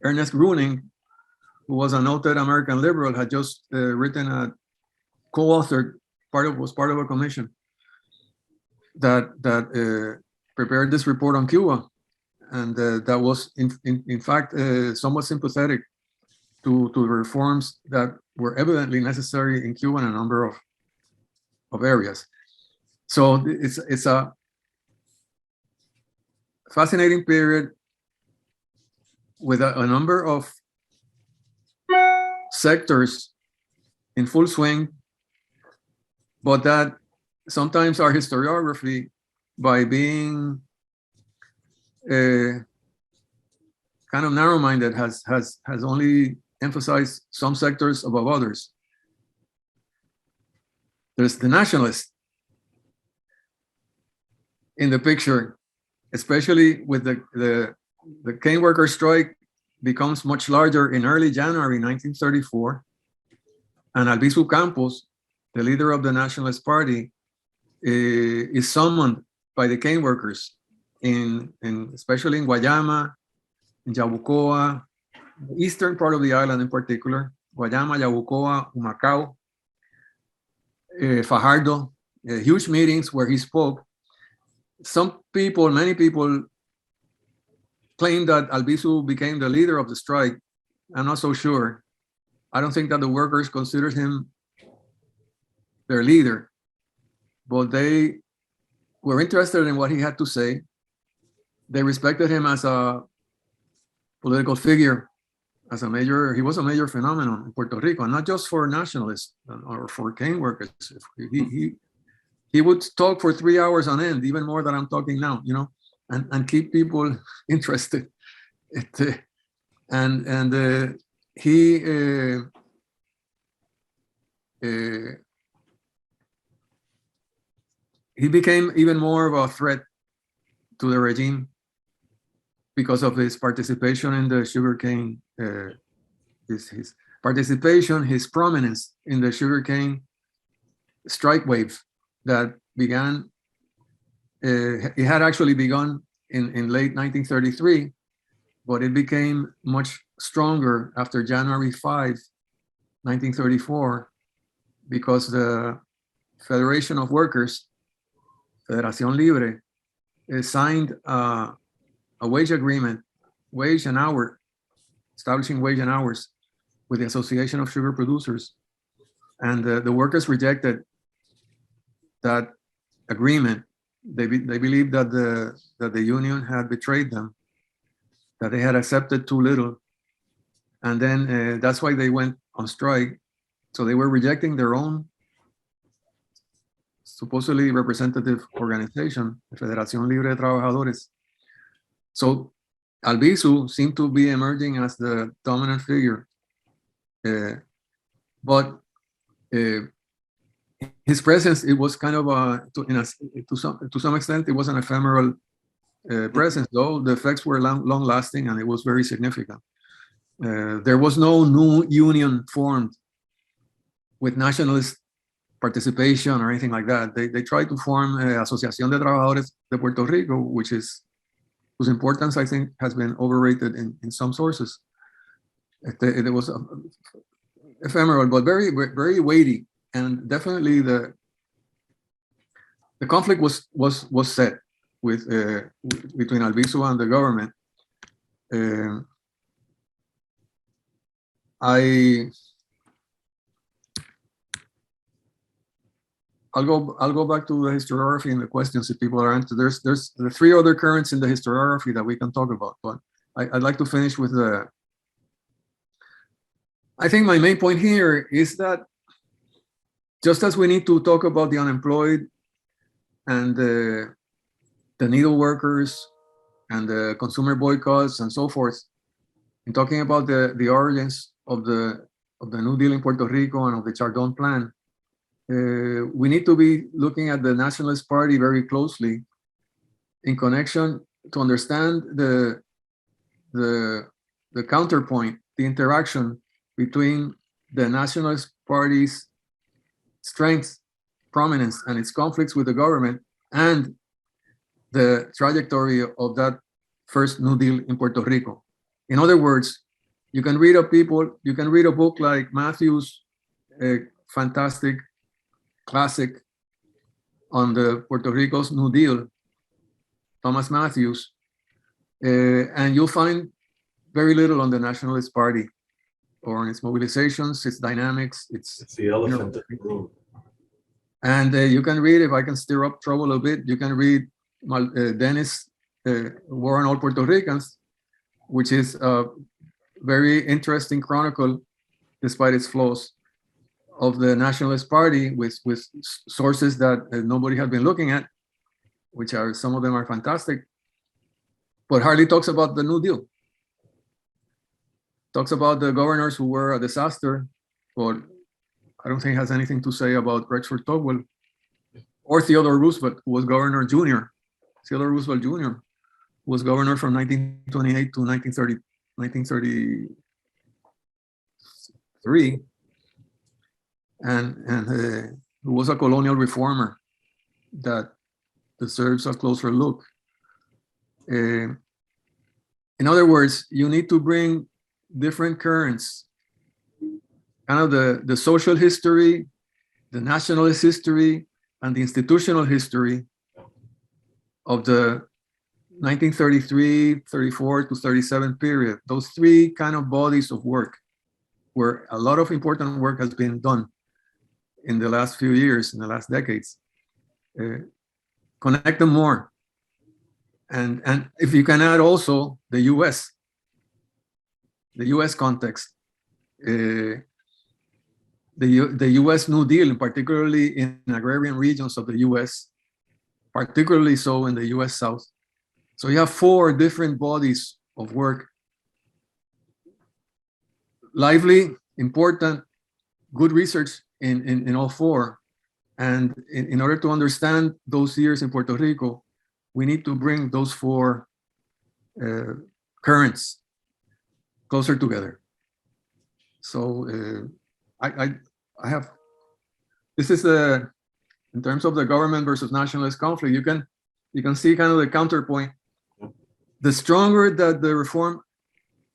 S2: Ernest Gruning, who was a noted American liberal, had just written a co-authored, was part of a commission that prepared this report on Cuba, and that was in fact somewhat sympathetic to the reforms that were evidently necessary in Cuba in a number of areas. So it's a fascinating period with a number of sectors in full swing, but that sometimes our historiography, by being kind of narrow-minded, has only emphasized some sectors above others. There's the nationalists in the picture, especially with the cane worker strike becomes much larger in early January 1934, and Albizu Campos, the leader of the Nationalist Party, is summoned by the cane workers, especially in Guayama, in Yabucoa, the eastern part of the island in particular, Guayama, Yabucoa, Humacao, Fajardo, huge meetings where he spoke. Many people claim that Albizu became the leader of the strike. I'm not so sure. I don't think that the workers considered him their leader, but they were interested in what he had to say. They respected him as a political figure, he was a major phenomenon in Puerto Rico, and not just for nationalists or for cane workers. He would talk for 3 hours on end, even more than I'm talking now, and keep people interested. and he he became even more of a threat to the regime because of his participation in the sugarcane, his participation, his prominence in the sugarcane strike wave that began. It had actually begun in late 1933, but it became much stronger after January 5, 1934, because the Federation of Workers, Federación Libre, signed a wage agreement, wage and hour, establishing wage and hours with the Association of Sugar Producers. And the workers rejected that agreement. They believed that the union had betrayed them, that they had accepted too little. And then that's why they went on strike. So they were rejecting their own supposedly representative organization, the Federación Libre de Trabajadores. So Albizu seemed to be emerging as the dominant figure. But his presence, it was kind of to some extent, it was an ephemeral presence, though the effects were long lasting and it was very significant. There was no new union formed with nationalist participation or anything like that. They tried to form Asociación de Trabajadores de Puerto Rico, whose importance, I think, has been overrated in some sources. It was ephemeral, but very, very weighty. And definitely the conflict was set with between Albizu and the government. I'll go back to the historiography and the questions if people are into. There's the three other currents in the historiography that we can talk about, but I'd like to finish with I think my main point here is that just as we need to talk about the unemployed and the needle workers and the consumer boycotts and so forth, in talking about the origins of the New Deal in Puerto Rico and of the Chardon Plan, we need to be looking at the Nationalist Party very closely in connection to understand the counterpoint, the interaction between the Nationalist Party's strength, prominence, and its conflicts with the government and the trajectory of that first New Deal in Puerto Rico. In other words, you can read a book like Matthews, a fantastic classic on the Puerto Rico's New Deal, Thomas Matthews, and you'll find very little on the Nationalist Party or on its mobilizations, its dynamics,
S1: It's the elephant in the room.
S2: And you can read, if I can stir up trouble a bit, you can read Dennis' War on All Puerto Ricans, which is a very interesting chronicle, despite its flaws, of the Nationalist Party with sources that nobody had been looking at, which are, some of them are fantastic, but hardly talks about the New Deal. Talks about the governors who were a disaster, but I don't think it has anything to say about Rexford Tugwell or Theodore Roosevelt, who was governor junior. Theodore Roosevelt Jr. was governor from 1928 to 1933, and who was a colonial reformer that deserves a closer look. In other words, you need to bring different currents, kind of the social history, the nationalist history, and the institutional history of the 1933, 34 to 37 period. Those three kind of bodies of work where a lot of important work has been done in the last few years, in the last decades. Connect them more. And if you can add also the US context, the US New Deal, particularly in agrarian regions of the US, particularly so in the US South. So you have four different bodies of work lively, important, good research in all four. And in order to understand those years in Puerto Rico, we need to bring those four currents closer together. So I have, this is in terms of the government versus nationalist conflict, you can see kind of the counterpoint. The stronger that the reform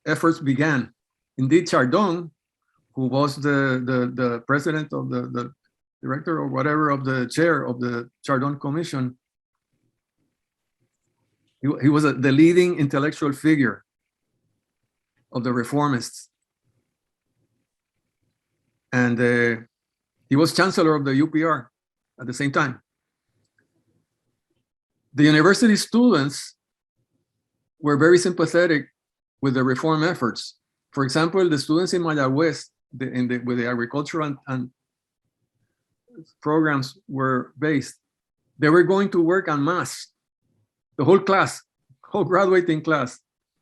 S2: efforts began, indeed Chardon, who was the president of the director or whatever of the chair of the Chardon Commission, he was the leading intellectual figure of the reformists. And he was chancellor of the UPR at the same time. The university students were very sympathetic with the reform efforts. For example, the students in Mayagüez, with the agricultural and programs were based, they were going to work en masse. The whole class, whole graduating class,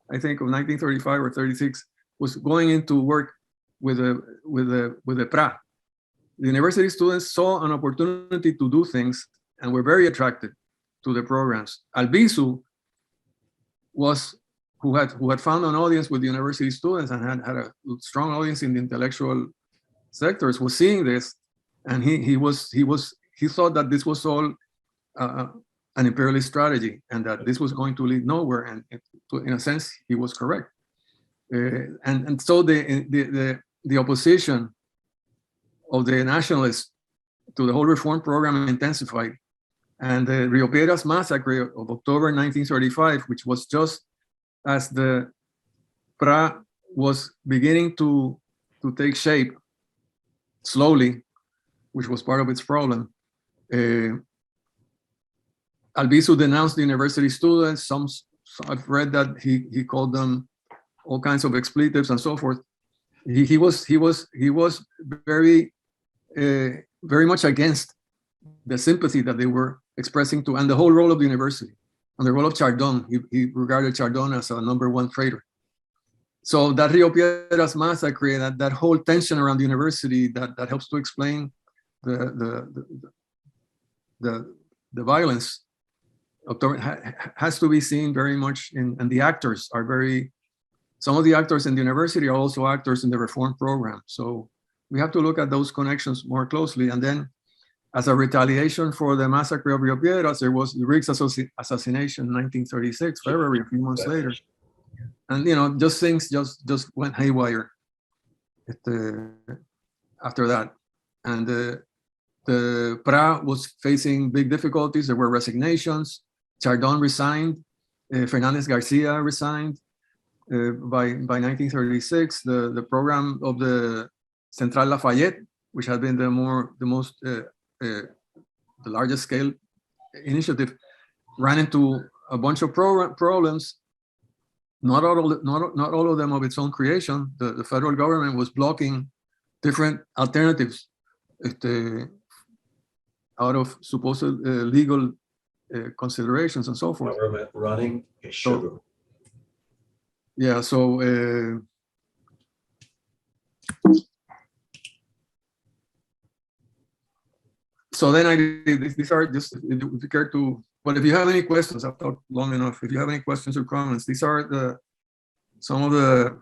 S2: I think of 1935 or 36, was going into work with the PRA. The university students saw an opportunity to do things and were very attracted to the programs. Albizu was who had found an audience with the university students and had a strong audience in the intellectual sectors, was seeing this, and he thought that this was all an imperialist strategy and that this was going to lead nowhere. And in a sense, he was correct. And so the opposition of the nationalists to the whole reform program intensified. And the Rio Piedras massacre of October 1935, which was just as the PRA was beginning to take shape slowly, which was part of its problem. Albizu denounced the university students. Some I've read that he called them all kinds of expletives and so forth. He was very much against the sympathy that they were expressing to, and the whole role of the university, and the role of Chardon. He regarded Chardon as a #1 traitor. So that Rio Piedras massacre, that whole tension around the university, that helps to explain the violence. October has to be seen very much and the actors are some of the actors in the university are also actors in the reform program. So we have to look at those connections more closely. And then as a retaliation for the massacre of Rio Piedras, there was the Riggs assassination in 1936, February, a few months later. And, just things just went haywire after that. And the PRA was facing big difficulties. There were resignations. Chardon resigned. Fernandez Garcia resigned. By 1936, the program of the Central Lafayette, which had been the largest scale initiative, ran into a bunch of problems. Not all of them of its own creation. The federal government was blocking different alternatives out of supposed legal considerations and so forth.
S1: Government running a sugar.
S2: Yeah, so these are just, if you care to, but if you have any questions, I've talked long enough. If you have any questions or comments, these are some of the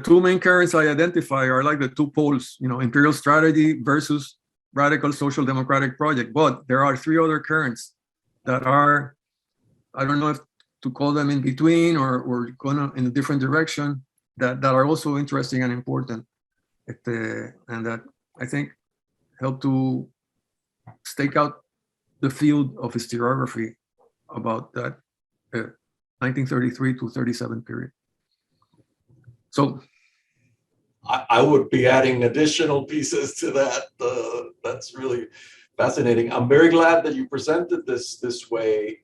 S2: two main currents I identify are like the two poles, imperial strategy versus radical social democratic project. But there are three other currents that are, I don't know if to call them in between or going in a different direction, that are also interesting and important, and that I think help to stake out the field of historiography about that 1933 to 37 period. So
S1: I would be adding additional pieces to that. That's really fascinating. I'm very glad that you presented this way,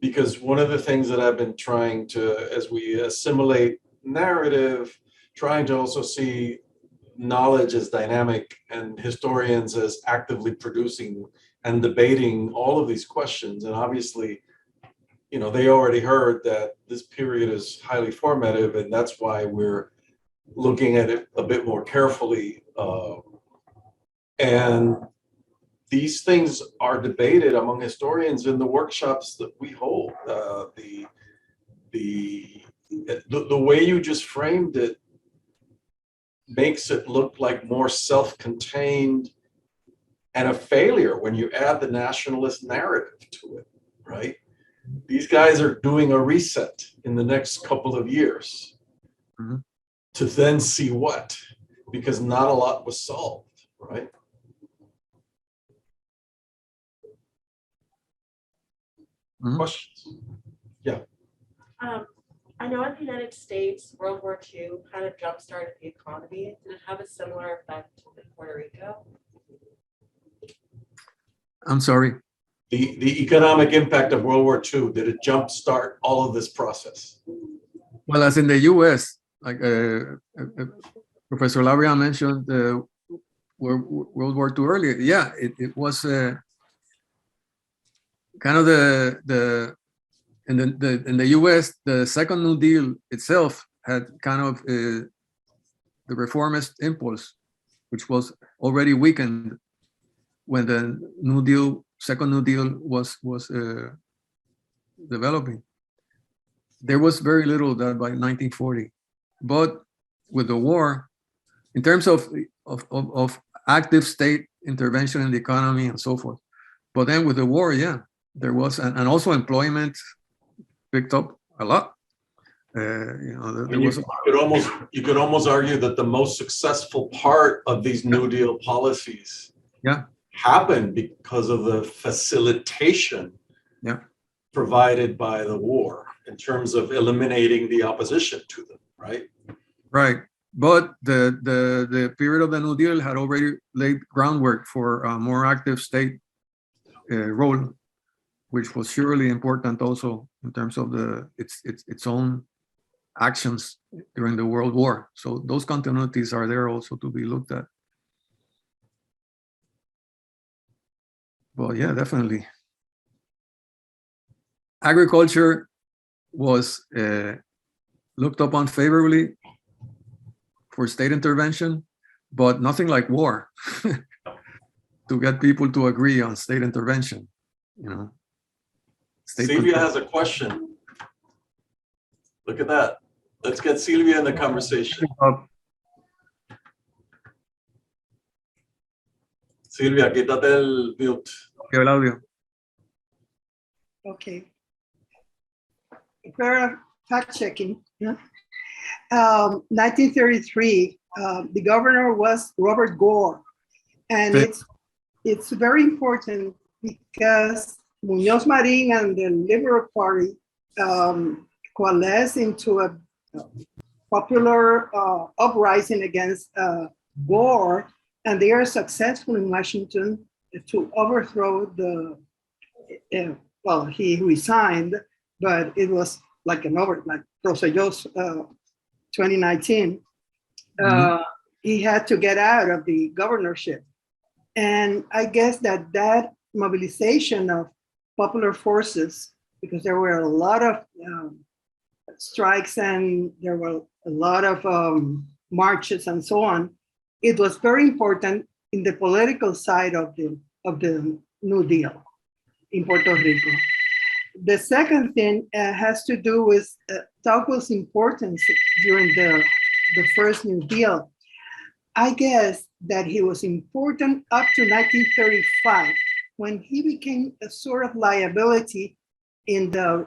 S1: because one of the things that I've been trying to, as we assimilate narrative, trying to also see knowledge as dynamic and historians as actively producing and debating all of these questions. And obviously, they already heard that this period is highly formative, and that's why we're looking at it a bit more carefully. And these things are debated among historians in the workshops that we hold. The way you just framed it makes it look like more self-contained and a failure when you add the nationalist narrative to it, right? These guys are doing a reset in the next couple of years to then see what, because not a lot was solved, right? Questions? Yeah.
S4: I know in the United States, World War II kind of jump-started the economy. Did it have a similar effect in Puerto Rico?
S2: I'm sorry.
S1: The economic impact of World War II, did it jumpstart all of this process?
S2: Well, as in the U.S., like Professor Labria mentioned, World War II earlier. Yeah, it was kind of in the U.S. the second New Deal itself had kind of the reformist impulse, which was already weakened when the second New Deal was developing. There was very little done by 1940, but with the war, in terms of active state intervention in the economy and so forth. But then with the war, yeah, there was, and also employment picked up a lot.
S1: You could almost argue that the most successful part of these New Deal policies happened because of the facilitation provided by the war in terms of eliminating the opposition to them, right?
S2: Right. But the period of the New Deal had already laid groundwork for a more active state role, which was surely important also in terms of its own actions during the World War. So those continuities are there also to be looked at. Well, yeah, definitely. Agriculture was looked upon favorably for state intervention, but nothing like war to get people to agree on state intervention.
S1: Silvia has a question. Look at that. Let's get Silvia in the conversation. Silvia, quítate el mute.
S2: El audio.
S5: Okay. For fact checking, 1933, the governor was Robert Gore, and it's very important because Muñoz Marín and the Liberal Party coalesced into a popular uprising against Gore, and they are successful in Washington to overthrow the. Well, he resigned, but it was like Rosselló's 2019. He had to get out of the governorship. And I guess that mobilization of popular forces, because there were a lot of strikes and there were a lot of marches and so on, it was very important in the political side of the New Deal in Puerto Rico. The second thing has to do with Tocqueville's importance during the first New Deal. I guess that he was important up to 1935, when he became a sort of liability in the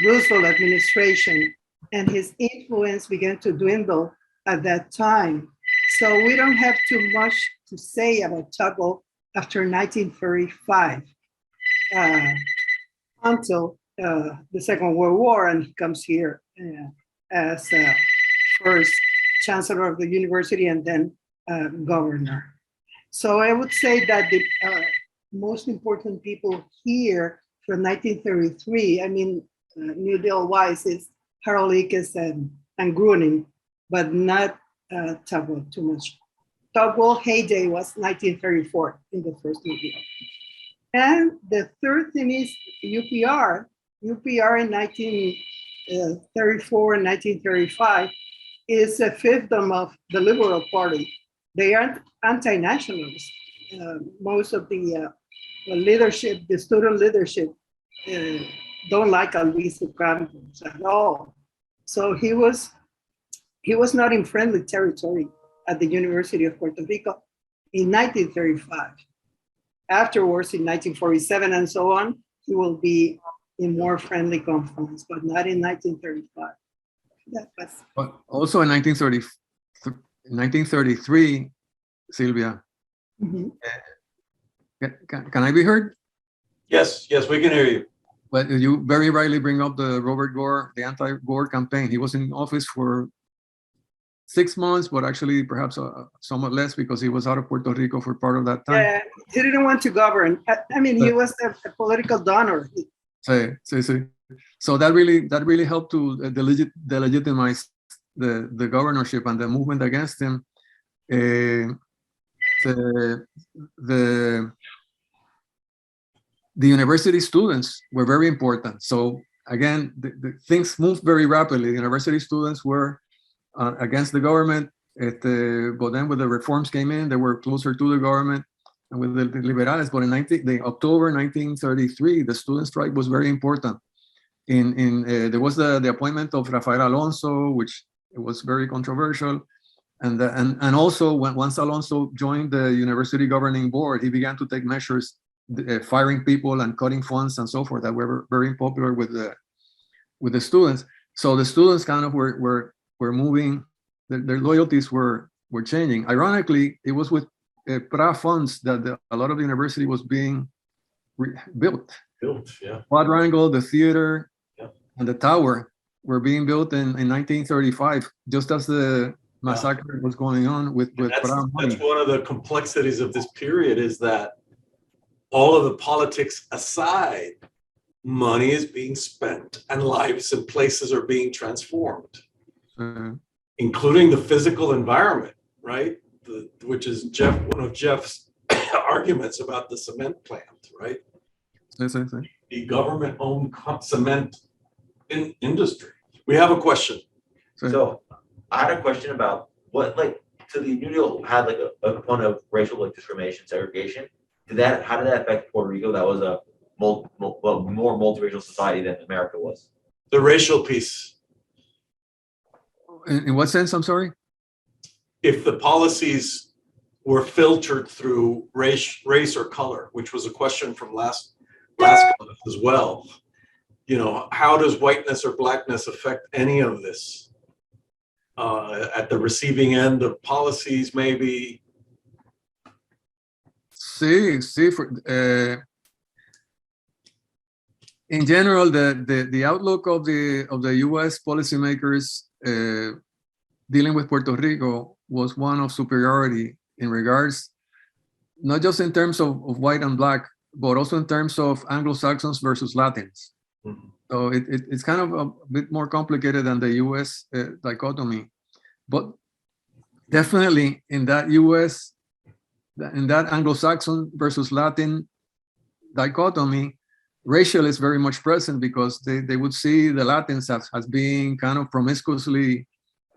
S5: Roosevelt administration, and his influence began to dwindle at that time. So we don't have too much to say about Tocqueville after 1935. Until the Second World War, and he comes here as first chancellor of the university and then governor. So I would say that the most important people here from 1933, I mean, New Deal wise, is Harold Ickes and Gruening, but not Tocqueville too much. Tocqueville heyday was 1934 in the first New Deal. And the third thing is UPR UPR in 1934 and 1935 is a fiefdom of the Liberal Party. They are anti-nationalists. Most of the leadership, the student leadership, don't like Albizu Campos at all. So he was not in friendly territory at the University of Puerto Rico in 1935. Afterwards, in 1947 and so on, he will be in more friendly confines, but not in 1935. That was.
S2: But also in 1933, Sylvia,
S5: Mhm.
S2: can I be heard?
S1: Yes, we can hear you.
S2: But you very rightly bring up the Robert Gore, the anti-Gore campaign. He was in office for 6 months, but actually perhaps somewhat less because he was out of Puerto Rico for part of that time.
S5: Yeah, he didn't want to govern. I mean, he was a political donor.
S2: Sí. So that really helped to delegitimize the governorship and the movement against him. The university students were very important. So again, the things moved very rapidly. The university students were against the government, but then when the reforms came in, they were closer to the government and with the liberales. But in October 1933, the student strike was very important. There was the appointment of Rafael Alonso, which was very controversial. And also once Alonso joined the university governing board, he began to take measures, firing people and cutting funds and so forth that were very popular with the students. So the students kind of were moving, their loyalties were changing. Ironically, it was with PRA funds that a lot of the university was being built.
S1: Yeah.
S2: Quadrangle, the theater,
S1: Yeah.
S2: and the tower were being built in 1935, just as the massacre was going on with PRA money.
S1: That's one of the complexities of this period, is that all of the politics aside, money is being spent and lives and places are being transformed, including the physical environment, right? Which is one of Jeff's arguments about the cement plant, right? The government-owned cement industry. We have a question.
S6: So I had a question about what, so the New Deal had a component of racial discrimination, segregation. How did that affect Puerto Rico? That was a more multiracial society than America was.
S1: The racial piece.
S2: In what sense? I'm sorry.
S1: If the policies were filtered through race or color, which was a question from last class as well, how does whiteness or blackness affect any of this? At the receiving end of policies, maybe.
S2: In general, the outlook of the U.S. policymakers dealing with Puerto Rico was one of superiority in regards, not just in terms of white and black, but also in terms of Anglo-Saxons versus Latins.
S1: Mm-hmm.
S2: So it's kind of a bit more complicated than the U.S. Dichotomy, but definitely in that Anglo-Saxon versus Latin dichotomy, racial is very much present because they would see the Latins as being kind of promiscuously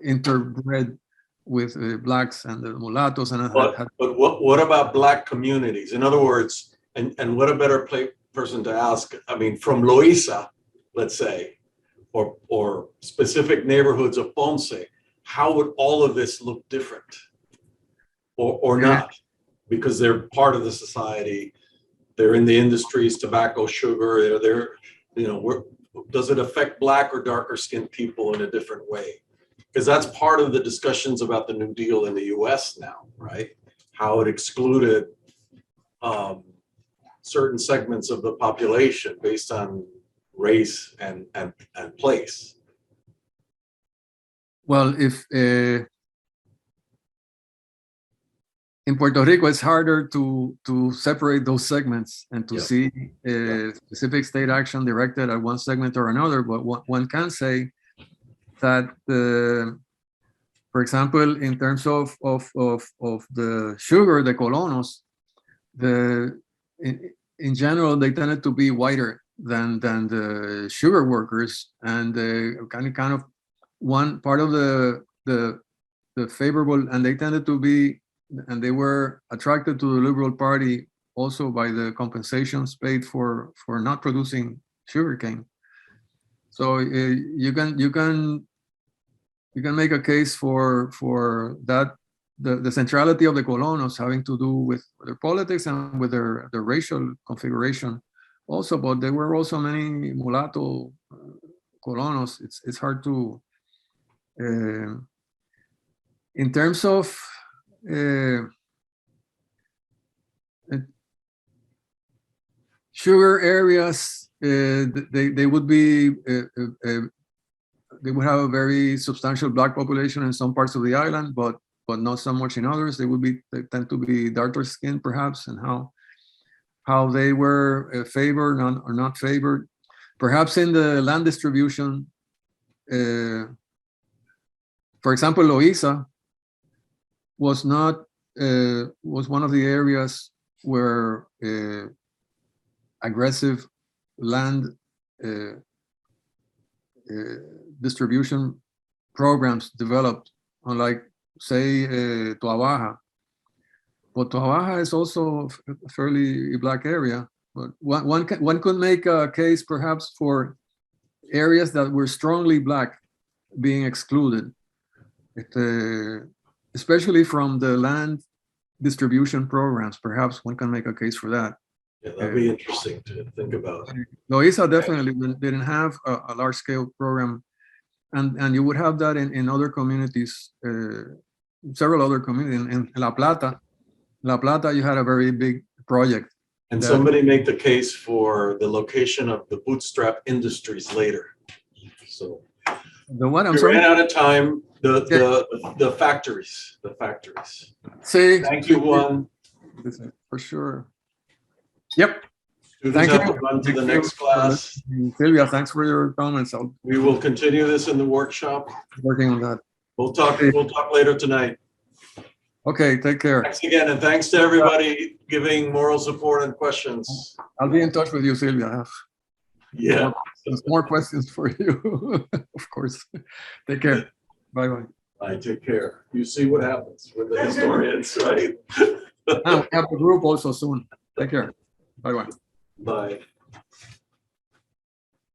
S2: interbred with blacks and the mulattoes.
S1: But what about black communities? In other words, and what a better person to ask, I mean, from Loíza, let's say, or specific neighborhoods of Ponce, how would all of this look different or not? Because they're part of the society, they're in the industries, tobacco, sugar, does it affect black or darker skinned people in a different way? Because that's part of the discussions about the New Deal in the US now, right? How it excluded certain segments of the population based on race and place.
S2: Well, if in Puerto Rico, it's harder to separate those segments and to see specific state action directed at one segment or another. But one can say that, for example, in terms of the sugar, the colonos, in general, they tended to be whiter than the sugar workers, and kind of one part of the favorable, and they tended to be, and they were attracted to the Liberal Party also by the compensations paid for not producing sugarcane. So you can make a case for that, the centrality of the colonos having to do with their politics and with their racial configuration also, but there were also many mulatto colonos. It's hard to, in terms of sugar areas, they would be they would have a very substantial black population in some parts of the island, but not so much in others. They tend to be darker skinned perhaps, and how they were favored or not favored. Perhaps in the land distribution, for example, Loíza was not was one of the areas where aggressive land distribution programs developed, unlike, say, Toa Baja. But Toa Baja is also a fairly black area. But one could make a case perhaps for areas that were strongly black being excluded, especially from the land distribution programs. Perhaps one can make a case for that.
S1: Yeah, that'd be interesting to think about.
S2: Loíza definitely didn't have a large-scale program, and you would have that in other communities, several other communities. In La Plata, you had a very big project.
S1: And somebody make the case for the location of the bootstrap industries later. So
S2: The one I'm
S1: we
S2: sorry.
S1: ran out of time. The factories.
S2: See,
S1: Thank you, Juan.
S2: for sure. Yep.
S1: Students
S2: Thank
S1: have
S2: you.
S1: to run to the
S2: Thank you
S1: next class.
S2: Sylvia, thanks for your comments. I'll
S1: We will continue this in the workshop.
S2: be working on that.
S1: We'll talk later tonight.
S2: Okay, take care.
S1: Thanks again, and thanks to everybody giving moral support and questions.
S2: I'll be in touch with you, Sylvia. I have
S1: Yeah.
S2: more questions for you, of course. Take care. Bye-bye.
S1: I take care. You see what happens with the historians, right?
S2: We have a group also soon. Take care. Bye-bye.
S1: Bye.